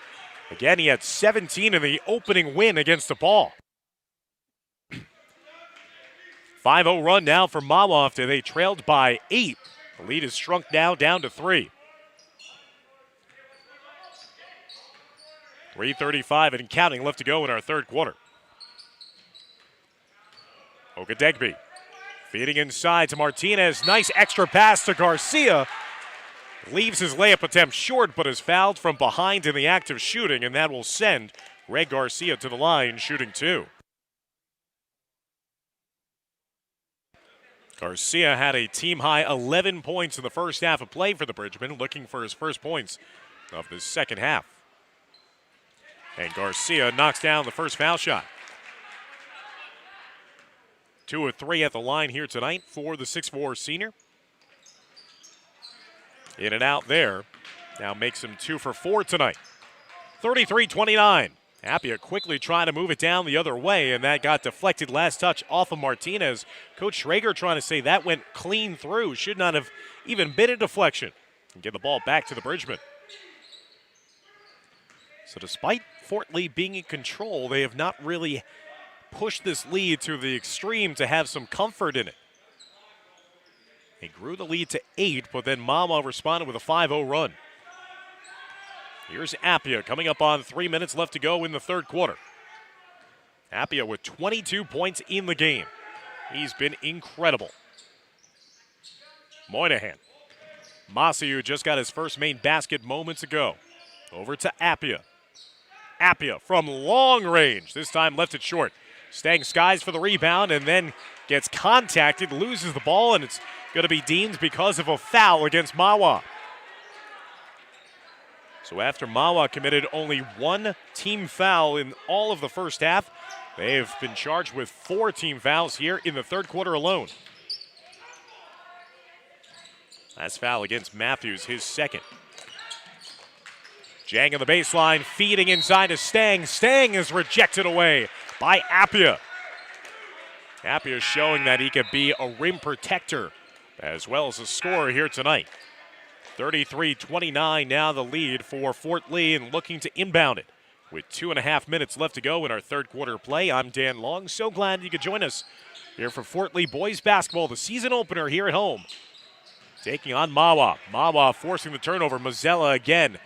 B: Again, he had 17 in the opening win against DePaul. 5-0 run now for Mahwah after they trailed by 8. The lead is shrunk now down to 3. 3:35 and counting left to go in our third quarter. Ogadegbe feeding inside to Martinez. Nice extra pass to Garcia. Leaves his layup attempt short, but is fouled from behind in the act of shooting, and that will send Greg Garcia to the line, shooting 2. Garcia had a team-high 11 points in the first half of play for the Bridgemen, looking for his first points of the second half. And Garcia knocks down the first foul shot. 2 of 3 at the line here tonight for the 6'4 senior. In and out there. Now makes him 2 for 4 tonight. 33-29. Appia quickly trying to move it down the other way, and that got deflected last touch off of Martinez. Coach Schrager trying to say that went clean through. Should not have even been a deflection. And get the ball back to the Bridgemen. So despite Fort Lee being in control, they have not really pushed this lead to the extreme to have some comfort in it. They grew the lead to 8, but then Mahwah responded with a 5-0 run. Here's Appia coming up on 3 minutes left to go in the third quarter. Appia with 22 points in the game. He's been incredible. Moynihan. Massey, who just got his first main basket moments ago. Over to Appia. Appia from long range. This time left it short. Stang skies for the rebound and then gets contacted, loses the ball, and it's going to be deemed because of a foul against Mahwah. So after Mahwah committed only 1 team foul in all of the first half, they have been charged with 4 team fouls here in the third quarter alone. Last foul against Matthews, his second. Jang on the baseline, feeding inside to Stang. Stang is rejected away by Appia. Appia showing that he could be a rim protector as well as a scorer here tonight. 33-29 now the lead for Fort Lee and looking to inbound it. With 2.5 minutes left to go in our third quarter play, I'm Dan Long. So glad you could join us here for Fort Lee boys basketball, the season opener here at home. Taking on Mahwah. Mahwah forcing the turnover. Mazzella again.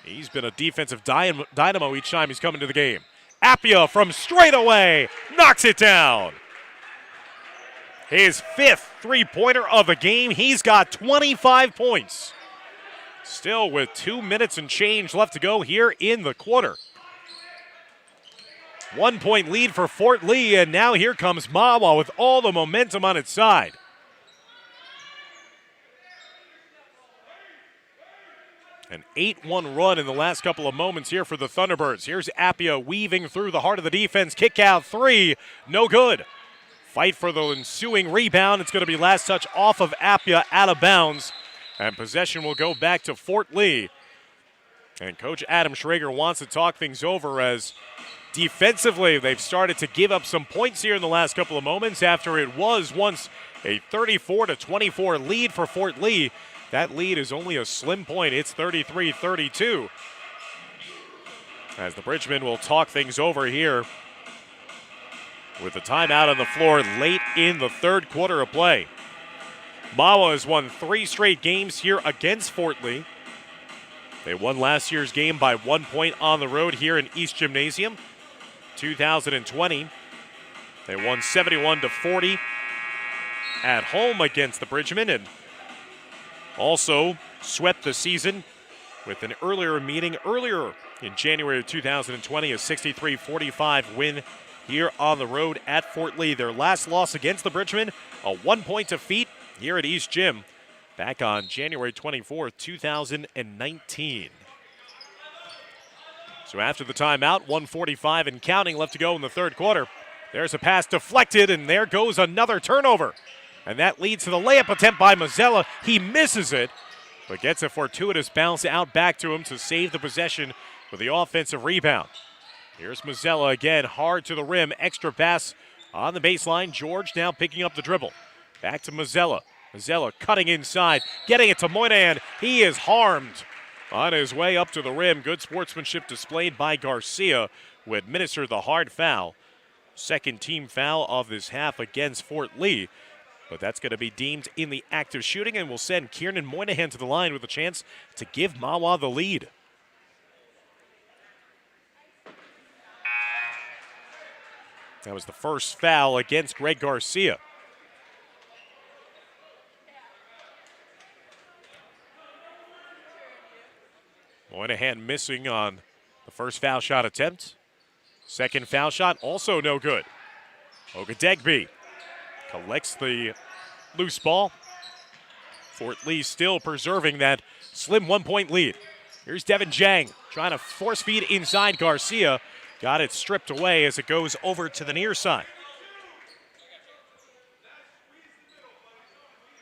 B: He's been a defensive dynamo each time he's come into the game. Appia from straight away knocks it down. His 5th three-pointer of the game. He's got 25 points. Still with 2 minutes and change left to go here in the quarter. 1 point lead for Fort Lee, and now here comes Mahwah with all the momentum on its side. An 8-1 run in the last couple of moments here for the Thunderbirds. Here's Appia weaving through the heart of the defense. Kick out three, no good. Fight for the ensuing rebound. It's going to be last touch off of Appia, out of bounds. And possession will go back to Fort Lee. And Coach Adam Schrager wants to talk things over as defensively they've started to give up some points here in the last couple of moments after it was once a 34-24 lead for Fort Lee. That lead is only a slim point. It's 33-32. As the Bridgemen will talk things over here with the timeout on the floor late in the third quarter of play. Mahwah has won 3 straight games here against Fort Lee. They won last year's game by 1 point on the road here in East Gymnasium. 2020, they won 71-40 at home against the Bridgemen, and also swept the season with an earlier meeting earlier in January of 2020, a 63-45 win here on the road at Fort Lee. Their last loss against the Bridgemen, a 1-point defeat here at East Gym back on January 24th, 2019. So after the timeout, 1:45 and counting left to go in the third quarter. There's a pass deflected, and there goes another turnover. And that leads to the layup attempt by Mazzella. He misses it, but gets a fortuitous bounce out back to him to save the possession with the offensive rebound. Here's Mazzella again, hard to the rim. Extra pass on the baseline. George now picking up the dribble. Back to Mazzella. Mazzella cutting inside, getting it to Moynihan. He is harmed on his way up to the rim. Good sportsmanship displayed by Garcia, who administered the hard foul. Second team foul of this half against Fort Lee. But that's going to be deemed in the act of shooting and will send Kieran Moynihan to the line with a chance to give Mahwah the lead. That was the first foul against Greg Garcia. Moynihan missing on the first foul shot attempt. Second foul shot also no good. Ogadegbe collects the loose ball. Fort Lee still preserving that slim 1-point lead. Here's Devin Jang trying to force feed inside Garcia. Got it stripped away as it goes over to the near side.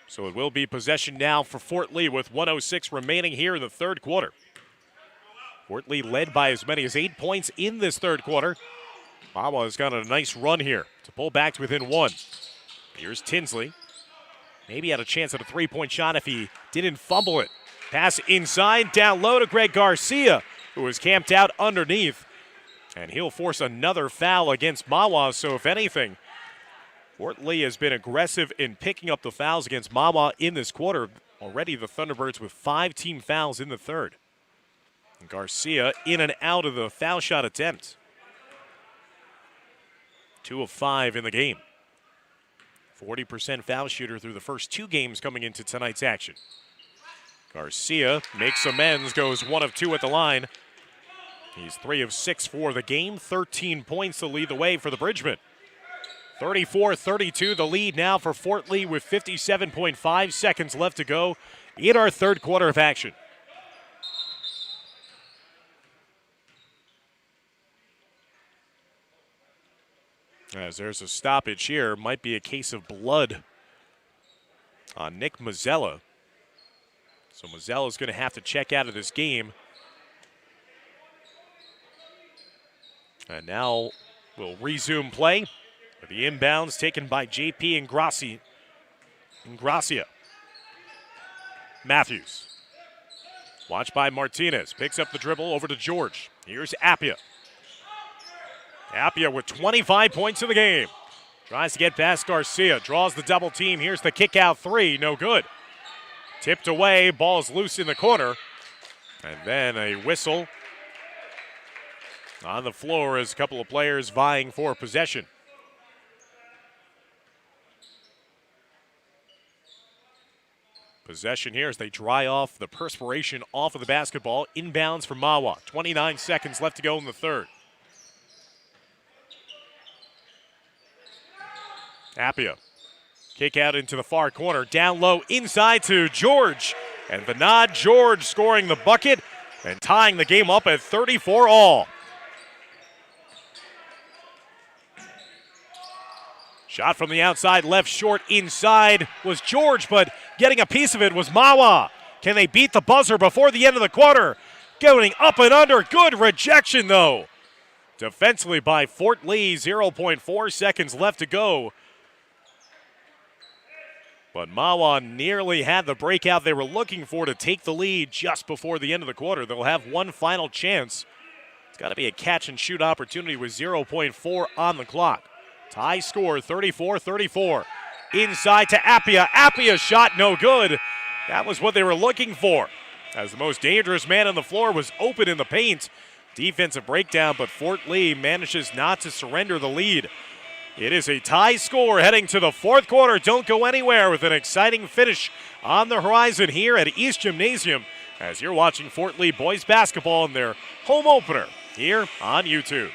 B: So it will be possession now for Fort Lee with 1:06 remaining here in the third quarter. Fort Lee led by as many as 8 points in this third quarter. Mahwah has got a nice run here to pull back to within 1. Here's Tinsley. Maybe had a chance at a 3-point shot if he didn't fumble it. Pass inside, down low to Greg Garcia, who was camped out underneath. And he'll force another foul against Mahwah. So if anything, Fort Lee has been aggressive in picking up the fouls against Mahwah in this quarter. Already the Thunderbirds with 5 team fouls in the third. And Garcia in and out of the foul shot attempt. 2 of 5 in the game. 40% foul shooter through the first 2 games coming into tonight's action. Garcia makes amends, goes 1 of 2 at the line. He's 3 of 6 for the game, 13 points to lead the way for the Bridgemen. 34-32, the lead now for Fort Lee with 57.5 seconds left to go in our third quarter of action. As there's a stoppage here, might be a case of blood on Nick Mazzella. So Mazzella's going to have to check out of this game. And now we'll resume play with the inbounds taken by JP Ingracia. Matthews. Watched by Martinez. Picks up the dribble over to George. Here's Appia. Appia with 25 points in the game. Tries to get past Garcia. Draws the double team. Here's the kick out 3. No good. Tipped away. Ball's loose in the corner. And then a whistle on the floor as a couple of players vying for possession. Possession here as they dry off the perspiration off of the basketball. Inbounds for Mahwah. 29 seconds left to go in the third. Appia. Kick out into the far corner. Down low inside to George. And Vinod George scoring the bucket and tying the game up at 34 all. Shot from the outside, left short inside was George, but getting a piece of it was Mahwah. Can they beat the buzzer before the end of the quarter? Going up and under, good rejection though. Defensively by Fort Lee, 0.4 seconds left to go. But Mahwah nearly had the breakout they were looking for to take the lead just before the end of the quarter. They'll have one final chance. It's got to be a catch and shoot opportunity with 0.4 on the clock. Tie score 34-34. Inside to Appia. Appia's shot no good. That was what they were looking for, as the most dangerous man on the floor was open in the paint. Defensive breakdown, but Fort Lee manages not to surrender the lead. It is a tie score heading to the fourth quarter. Don't go anywhere with an exciting finish on the horizon here at East Gymnasium as you're watching Fort Lee boys basketball in their home opener here on YouTube.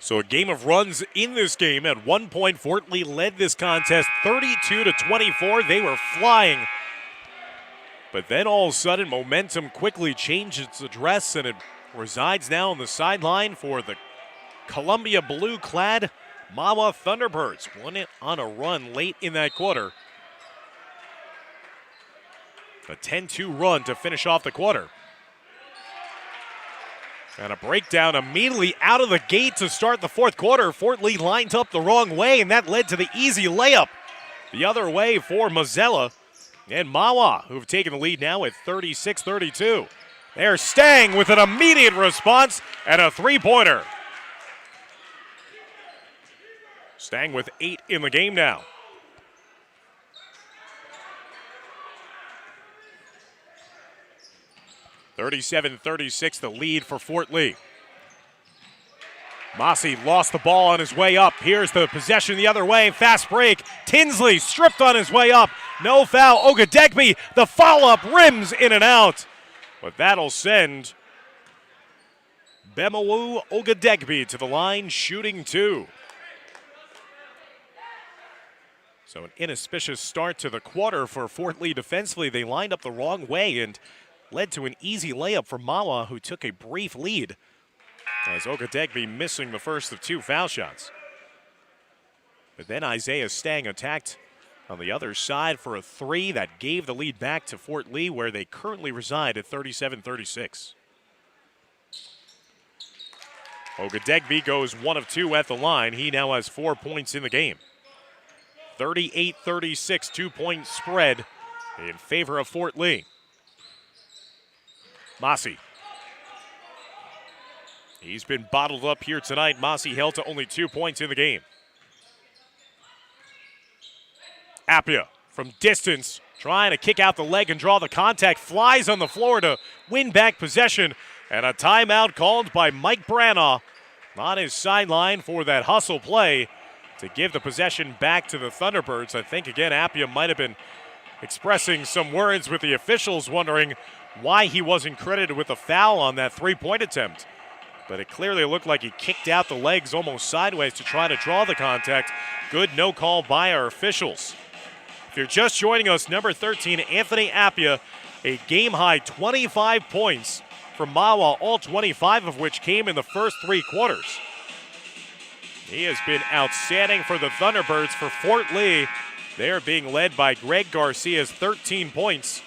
B: So a game of runs in this game. At one point, Fort Lee led this contest 32-24. They were flying. But then all of a sudden, momentum quickly changed its address, and it resides now on the sideline for the Columbia blue-clad Mahwah Thunderbirds. Won it on a run late in that quarter. A 10-2 run to finish off the quarter. And a breakdown immediately out of the gate to start the fourth quarter. Fort Lee lined up the wrong way, and that led to the easy layup the other way for Mazzella and Mahwah, who've taken the lead now at 36-32. They're staying with an immediate response and a three-pointer. Staying with 8 in the game now. 37-36, the lead for Fort Lee. Mossy lost the ball on his way up. Here's the possession the other way. Fast break. Tinsley stripped on his way up. No foul. Ogadegbe, the follow-up, rims in and out. But that'll send Bemawu Ogadegbe to the line, shooting 2. So an inauspicious start to the quarter for Fort Lee defensively. They lined up the wrong way and led to an easy layup for Mahwah, who took a brief lead, as Ogadegbe missing the first of 2 foul shots. But then Isaiah Stang attacked on the other side for a 3 that gave the lead back to Fort Lee, where they currently reside at 37-36. Ogadegbe goes 1 of 2 at the line. He now has 4 points in the game. 38-36, 2-point spread in favor of Fort Lee. Mossy. He's been bottled up here tonight. Mossy held to only 2 points in the game. Appia from distance, trying to kick out the leg and draw the contact. Flies on the floor to win back possession. And a timeout called by Mike Branagh on his sideline for that hustle play to give the possession back to the Thunderbirds. I think, again, Appia might have been expressing some words with the officials, wondering why he wasn't credited with a foul on that 3-point attempt. But it clearly looked like he kicked out the legs almost sideways to try to draw the contact. Good no call by our officials. If you're just joining us, number 13, Anthony Appia, a game-high 25 points from Mahwah, all 25 of which came in the first 3 quarters. He has been outstanding for the Thunderbirds. For Fort Lee, they are being led by Greg Garcia's 13 points.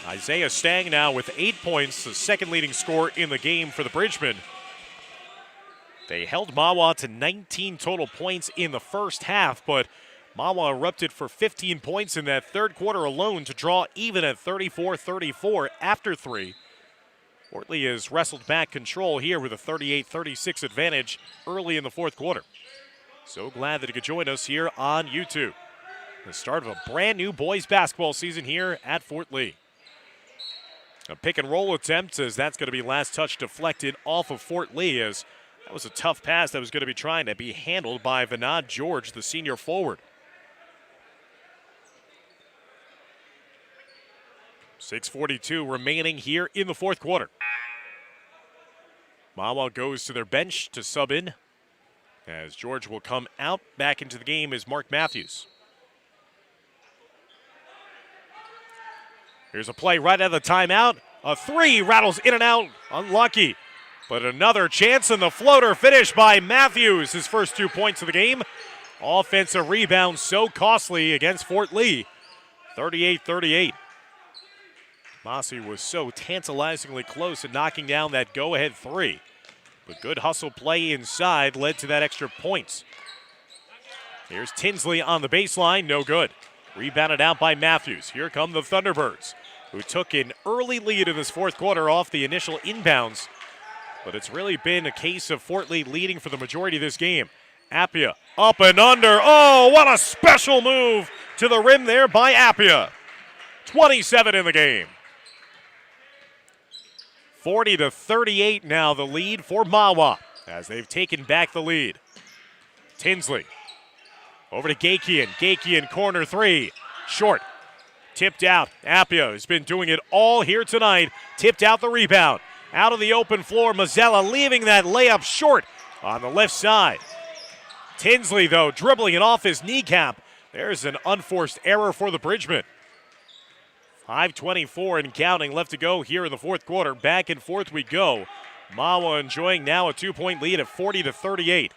B: Isaiah Stang now with 8 points, the second leading scorer in the game for the Bridgemen. They held Mahwah to 19 total points in the first half, but Mahwah erupted for 15 points in that third quarter alone to draw even at 34-34 after 3. Fort Lee has wrestled back control here with a 38-36 advantage early in the fourth quarter. So glad that he could join us here on YouTube. The start of a brand new boys basketball season here at Fort Lee. A pick and roll attempt, as that's going to be last touch deflected off of Fort Lee, as that was a tough pass that was going to be trying to be handled by Vinod George, the senior forward. 6:42 remaining here in the fourth quarter. Mahwah goes to their bench to sub in, as George will come out. Back into the game is Mark Matthews. Here's a play right out of the timeout. A three rattles in and out. Unlucky. But another chance, and the floater finished by Matthews. His first 2 points of the game. Offensive rebound so costly against Fort Lee. 38-38. Mossy was so tantalizingly close at knocking down that go-ahead three. But good hustle play inside led to that extra points. Here's Tinsley on the baseline. No good. Rebounded out by Matthews. Here come the Thunderbirds, who took an early lead in this fourth quarter off the initial inbounds. But it's really been a case of Fort Lee leading for the majority of this game. Appia up and under. Oh, what a special move to the rim there by Appia. 27 in the game. 40-38 now the lead for Mahwah as they've taken back the lead. Tinsley over to Gakian. Gakian corner three. Short. Tipped out. Appia has been doing it all here tonight. Tipped out the rebound. Out of the open floor. Mazzella leaving that layup short on the left side. Tinsley, though, dribbling it off his kneecap. There's an unforced error for the Bridgemen. 5:24 and counting left to go here in the fourth quarter. Back and forth we go. Mahwah enjoying now a 2-point lead at 40-38.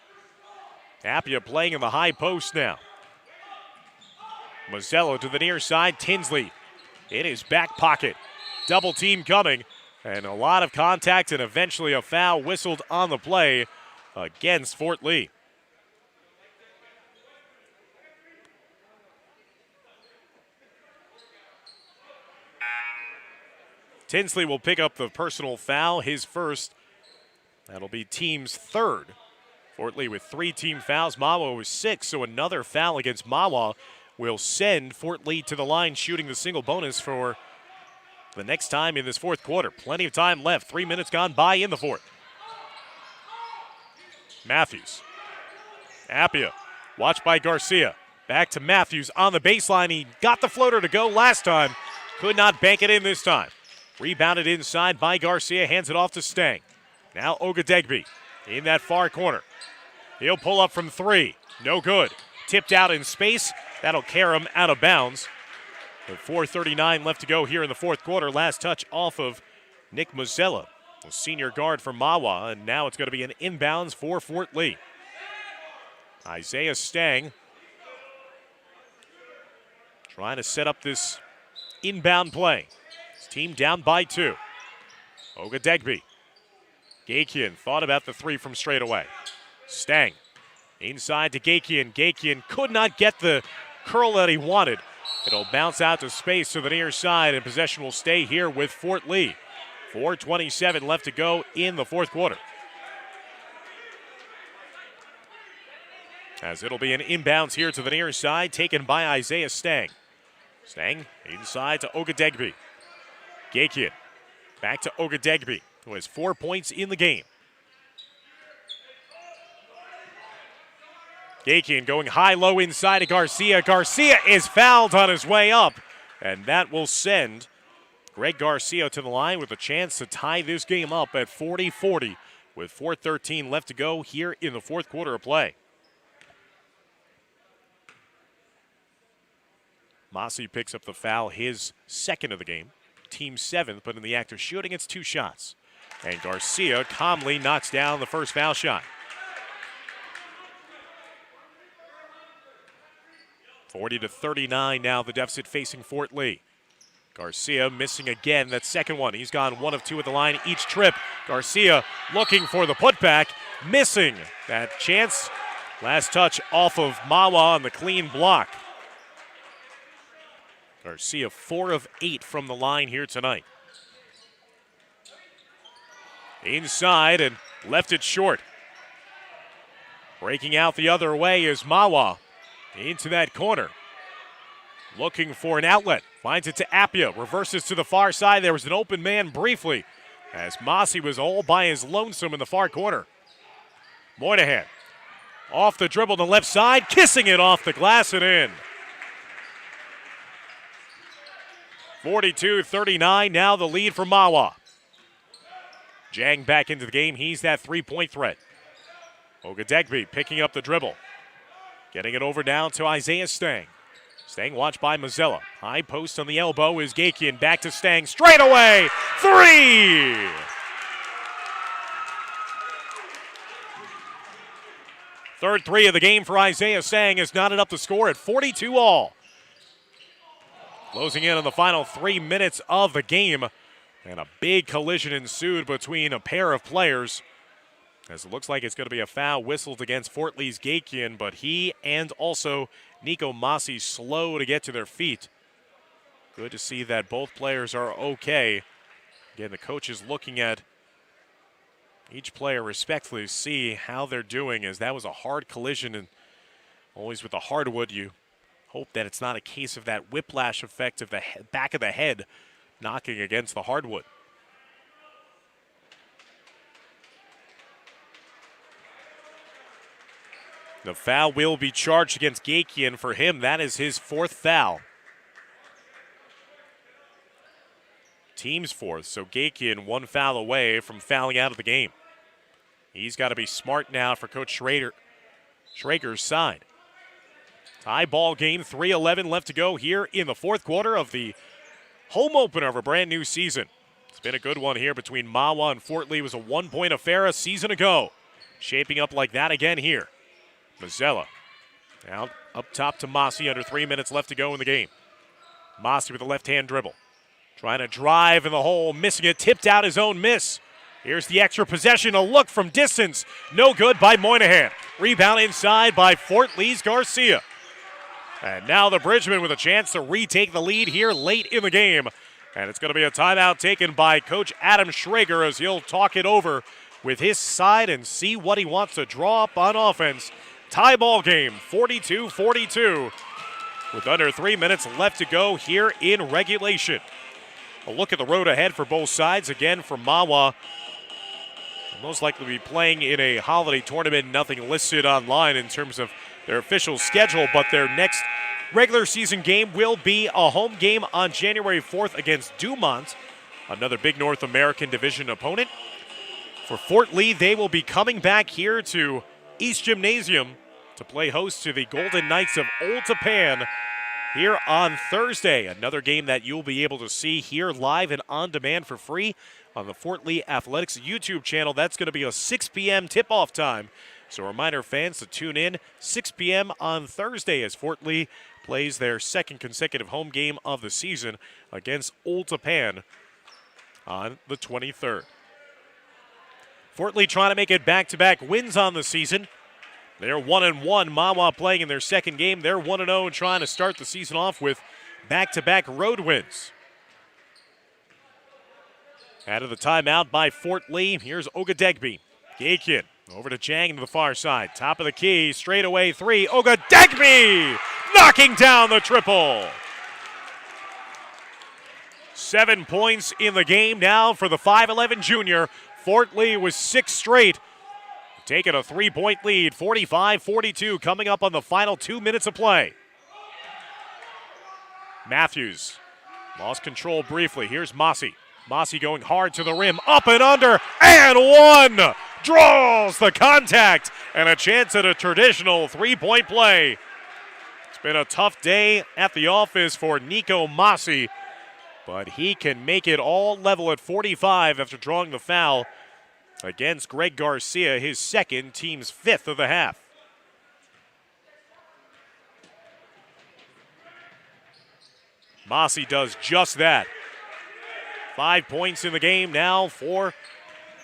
B: Appia playing in the high post now. Mazzella to the near side. Tinsley in his back pocket. Double team coming. And a lot of contact and eventually a foul whistled on the play against Fort Lee. Tinsley will pick up the personal foul, his first. That'll be team's third. Fort Lee with 3 team fouls. Mahwah with 6, so another foul against Mahwah will send Fort Lee to the line, shooting the single bonus for the next time in this fourth quarter. Plenty of time left. 3 minutes gone by in the fourth. Matthews. Appia. Watched by Garcia. Back to Matthews on the baseline. He got the floater to go last time. Could not bank it in this time. Rebounded inside by Garcia. Hands it off to Stang. Now Ogadegbe in that far corner. He'll pull up from 3. No good. Tipped out in space. That'll carry him out of bounds. With 4:39 left to go here in the fourth quarter. Last touch off of Nick Mazzella, the senior guard for Mahwah, and now it's going to be an inbounds for Fort Lee. Isaiah Stang trying to set up this inbound play. His team down by 2. Ogadegbe. Gakian thought about the 3 from straight away. Stang inside to Gakian. Gakian could not get the curl that he wanted. It'll bounce out to space to the near side, and possession will stay here with Fort Lee. 4:27 left to go in the fourth quarter. As it'll be an inbounds here to the near side, taken by Isaiah Stang. Stang inside to Ogadegbe. Gakian back to Ogadegbe, who has 4 points in the game. Gakian going high-low inside to Garcia. Garcia is fouled on his way up, and that will send Greg Garcia to the line with a chance to tie this game up at 40-40 with 4:13 left to go here in the fourth quarter of play. Mossy picks up the foul, his second of the game. Team 7th, but in the act of shooting, it's 2 shots. And Garcia calmly knocks down the first foul shot. 40-39 now, the deficit facing Fort Lee. Garcia missing again, that second one. He's gone 1 of 2 at the line each trip. Garcia looking for the putback, missing that chance. Last touch off of Mahwah on the clean block. Garcia 4 of 8 from the line here tonight. inside and left it short. Breaking out the other way is Mahwah into that corner. Looking for an outlet. Finds it to Appia. Reverses to the far side. There was an open man briefly as Mossy was all by his lonesome in the far corner. Moynihan off the dribble to the left side. Kissing it off the glass and in. 42-39. Now the lead for Mahwah. Jang back into the game. He's that three-point threat. Ogadegbe picking up the dribble. Getting it over down to Isaiah Stang. Stang watched by Mazzella. High post on the elbow is Gakian. Back to Stang. Straight away. Three! Third three of the game for Isaiah Stang is knotted up the score at 42 all. Closing in on the final 3 minutes of the game. And a big collision ensued between a pair of players. As it looks like it's going to be a foul whistled against Fort Lee's Gakian, but he and also Nico Mossy slow to get to their feet. Good to see that both players are okay. Again, the coach is looking at each player respectfully to see how they're doing, as that was a hard collision, and always with the hardwood, you hope that it's not a case of that whiplash effect of the back of the head knocking against the hardwood. The foul will be charged against Gakian. For him, that is his fourth foul. Team's fourth, so Gakian one foul away from fouling out of the game. He's got to be smart now for Coach Schrager's side. Tie ball game, 3:11 left to go here in the fourth quarter of the home opener of a brand new season. It's been a good one here between Mahwah and Fort Lee. It was a one-point affair a season ago. Shaping up like that again here. Mazzella out up top to Mossy, under 3 minutes left to go in the game. Mossy with a left-hand dribble. Trying to drive in the hole, missing it, tipped out his own miss. Here's the extra possession, a look from distance. No good by Moynihan. Rebound inside by Fort Lee's Garcia. And now the Bridgemen with a chance to retake the lead here late in the game. And it's going to be a timeout taken by Coach Adam Schrager as he'll talk it over with his side and see what he wants to draw up on offense. Tie ball game, 42-42, with under 3 minutes left to go here in regulation. A look at the road ahead for both sides. Again, for Mahwah, most likely be playing in a holiday tournament. Nothing listed online in terms of their official schedule, but their next regular season game will be a home game on January 4th against Dumont, another big North American Division opponent. For Fort Lee, they will be coming back here to East Gymnasium to play host to the Golden Knights of Old Tapan here on Thursday. Another game that you'll be able to see here live and on demand for free on the Fort Lee Athletics YouTube channel. That's going to be a 6 p.m. tip-off time. So a reminder, fans, to tune in 6 p.m. on Thursday as Fort Lee plays their second consecutive home game of the season against Old Tapan on the 23rd. Fort Lee trying to make it back-to-back wins on the season. They're 1-1. Mahwah playing in their second game. They're 1-0 and trying to start the season off with back-to-back road wins. Out of the timeout by Fort Lee, here's Ogadegbe. Gakian over to Jang to the far side. Top of the key, straightaway three. Ogadegbe knocking down the triple. 7 points in the game now for the 5'11 junior. Fort Lee was 6 straight. Taking a 3-point lead, 45-42, coming up on the final 2 minutes of play. Matthews lost control briefly. Here's Mossy. Mossy going hard to the rim, up and under, and one! Draws the contact, and a chance at a traditional 3-point play. It's been a tough day at the office for Nico Mossy, but he can make it all level at 45 after drawing the foul against Greg Garcia, his second, team's 5th of the half. Mossy does just that. 5 points in the game now for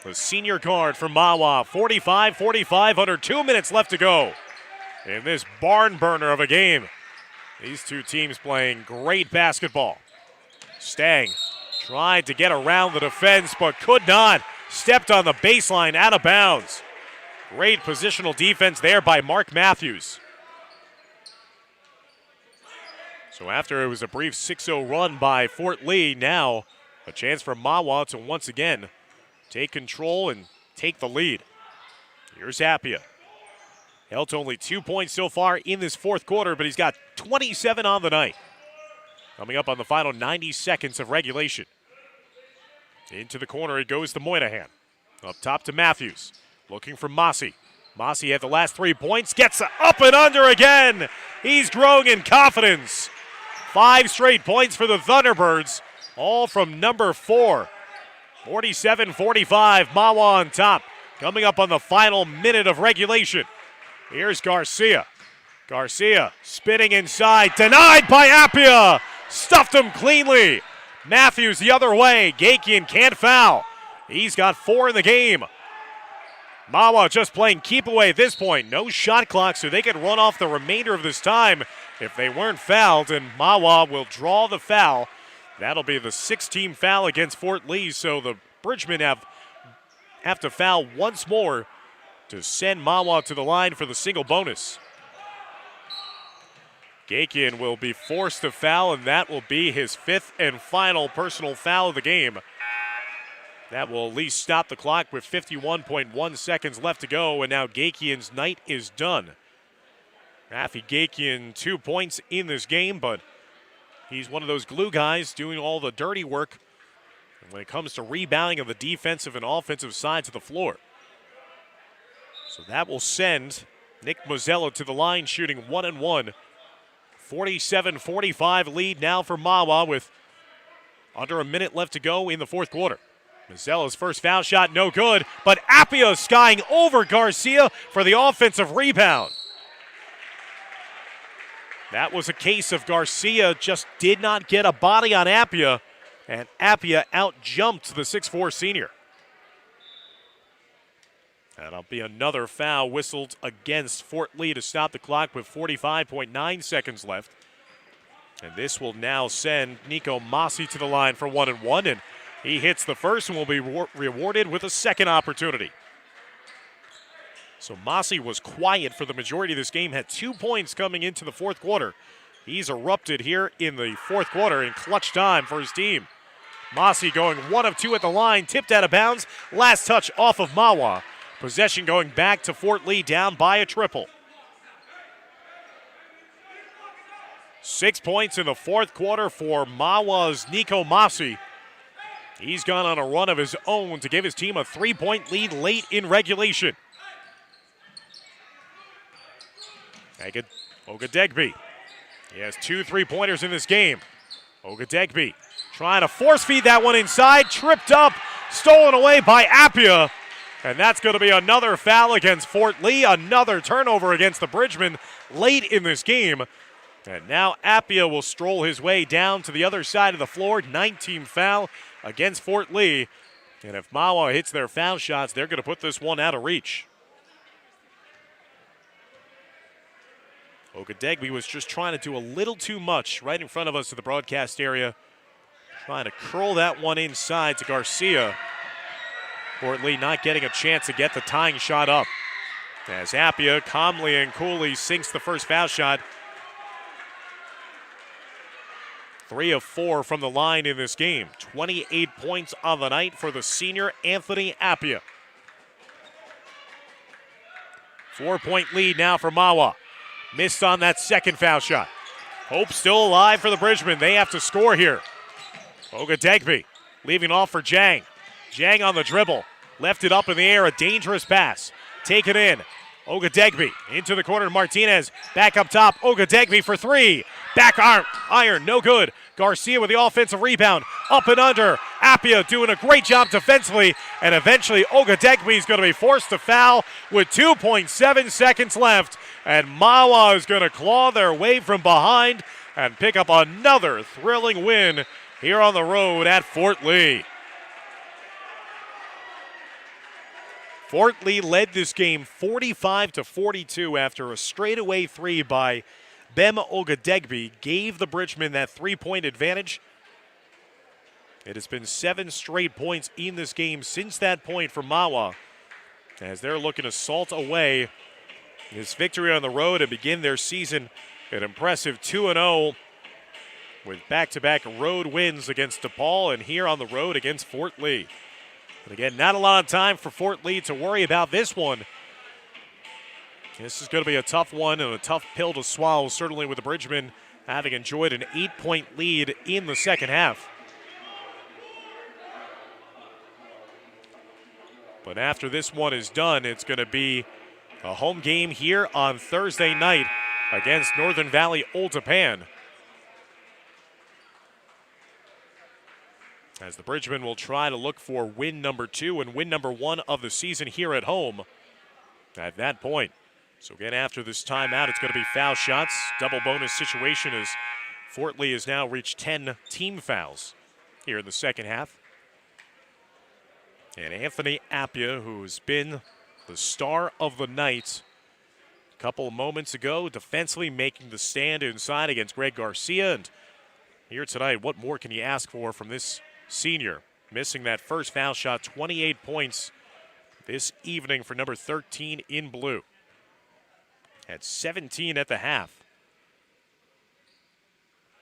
B: the senior guard from Mahwah. 45-45, under 2 minutes left to go in this barn burner of a game. These two teams playing great basketball. Stang tried to get around the defense, but could not. stepped on the baseline, out of bounds. Great positional defense there by Mark Matthews. So after it was a brief 6-0 run by Fort Lee, now a chance for Mahwah to once again take control and take the lead. Here's Appia. Held to only 2 points so far in this fourth quarter, but he's got 27 on the night. Coming up on the final 90 seconds of regulation. Into the corner it goes to Moynihan. Up top to Matthews. Looking for Mossy. Mossy had the last 3 points. Gets up and under again. He's growing in confidence. 5 straight points for the Thunderbirds. All from number 4. 47-45. Mahwah on top. Coming up on the final minute of regulation. Here's Garcia. Garcia spinning inside. Denied by Appia. Stuffed him cleanly. Matthews the other way. Gakian can't foul. He's got 4 in the game. Mahwah just playing keep away at this point. No shot clock, so they could run off the remainder of this time if they weren't fouled, and Mahwah will draw the foul. That'll be the 6th-team foul against Fort Lee, so the Bridgemen have to foul once more to send Mahwah to the line for the single bonus. Gakian will be forced to foul, and that will be his 5th and final personal foul of the game. That will at least stop the clock with 51.1 seconds left to go, and now Gakian's night is done. Rafi Gakian 2 points in this game, but he's one of those glue guys doing all the dirty work when it comes to rebounding on the defensive and offensive sides of the floor. So that will send Nick Mazzella to the line shooting 1-1. 47-45 lead now for Mahwah with under a minute left to go in the fourth quarter. Mazzella's first foul shot, no good, but Appia skying over Garcia for the offensive rebound. That was a case of Garcia just did not get a body on Appia, and Appia out-jumped the 6'4 senior. That'll be another foul whistled against Fort Lee to stop the clock with 45.9 seconds left. And this will now send Nico Mossy to the line for 1-1, and he hits the first and will be rewarded with a second opportunity. So Mossy was quiet for the majority of this game, had 2 points coming into the fourth quarter. He's erupted here in the fourth quarter in clutch time for his team. Mossy going 1 of 2 at the line, tipped out of bounds, last touch off of Mahwah. Possession going back to Fort Lee, down by a triple. 6 points in the fourth quarter for Mahwah's Nico Mossy. He's gone on a run of his own to give his team a 3-point lead late in regulation. Ogadegbe. He has 2 3-pointers in this game. Ogadegbe trying to force feed that one inside. Tripped up, stolen away by Appia. And that's going to be another foul against Fort Lee. Another turnover against the Bridgemen late in this game. And now Appia will stroll his way down to the other side of the floor. 19 foul against Fort Lee. And if Mahwah hits their foul shots, they're going to put this one out of reach. Ogadegbe was just trying to do a little too much right in front of us to the broadcast area. Trying to curl that one inside to Garcia. Fort Lee not getting a chance to get the tying shot up. As Appia calmly and coolly sinks the first foul shot. 3 of 4 from the line in this game. 28 points on the night for the senior Anthony Appia. 4-point lead now for Mahwah. Missed on that second foul shot. Hope still alive for the Bridgemen. They have to score here. Ogadegbe leaving off for Jang. Jang on the dribble. Left it up in the air. A dangerous pass. Taken in. Ogadegbe into the corner. Martinez back up top. Ogadegbe for 3. Back iron. No good. Garcia with the offensive rebound. Up and under. Appia doing a great job defensively. And eventually Ogadegbe is going to be forced to foul with 2.7 seconds left. And Mahwah is going to claw their way from behind and pick up another thrilling win here on the road at Fort Lee. Fort Lee led this game 45-42 after a straightaway 3 by Bem Ogadegbe gave the Bridgemen that 3-point advantage. It has been 7 straight points in this game since that point for Mahwah, as they're looking to salt away this victory on the road and begin their season an impressive 2-0 with back-to-back road wins against DePaul and here on the road against Fort Lee. But again, not a lot of time for Fort Lee to worry about this one. This is going to be a tough one and a tough pill to swallow, certainly with the Bridgemen having enjoyed an 8-point lead in the second half. But after this one is done, it's going to be a home game here on Thursday night against Northern Valley Old Japan, as the Bridgemen will try to look for win number 2 and win number 1 of the season here at home at that point. So again, after this timeout, it's going to be foul shots. Double bonus situation as Fort Lee has now reached 10 team fouls here in the second half. And Anthony Appia, who's been the star of the night a couple of moments ago, defensively making the stand inside against Greg Garcia. And here tonight, what more can you ask for from this senior? Missing that first foul shot, 28 points this evening for number 13 in blue. At 17 at the half.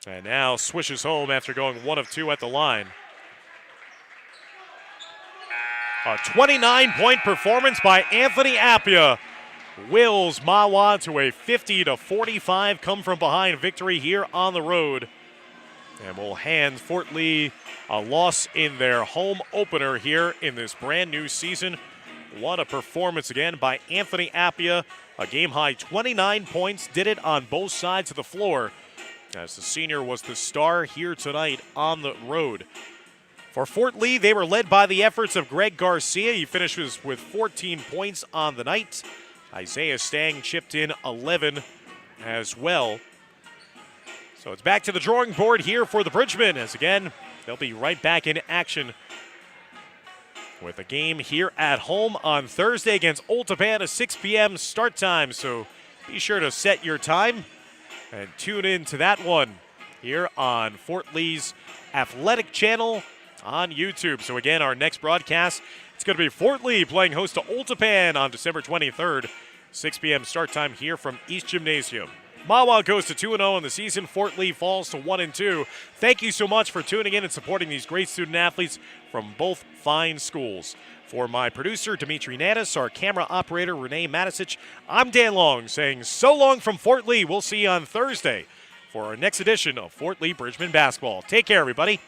B: And now swishes home after going 1 of 2 at the line. A 29-point performance by Anthony Appia wills Mahwah to a 50-45 come from behind victory here on the road, and will hand Fort Lee a loss in their home opener here in this brand new season. What a performance again by Anthony Appia. A game-high 29 points, did it on both sides of the floor, as the senior was the star here tonight on the road. For Fort Lee, they were led by the efforts of Greg Garcia. He finishes with 14 points on the night. Isaiah Stang chipped in 11 as well. So it's back to the drawing board here for the Bridgemen, as again, they'll be right back in action with a game here at home on Thursday against Old Japan, a 6 p.m. start time. So be sure to set your time and tune in to that one here on Fort Lee's Athletic Channel on YouTube. So again, our next broadcast, it's going to be Fort Lee playing host to Old Japan on December 23rd, 6 p.m. start time here from East Gymnasium. Mahwah goes to 2-0 in the season. Fort Lee falls to 1-2. Thank you so much for tuning in and supporting these great student athletes from both fine schools. For my producer, Dimitri Nanis, our camera operator, Renee Matisic, I'm Dan Long saying so long from Fort Lee. We'll see you on Thursday for our next edition of Fort Lee Bridgemen basketball. Take care, everybody.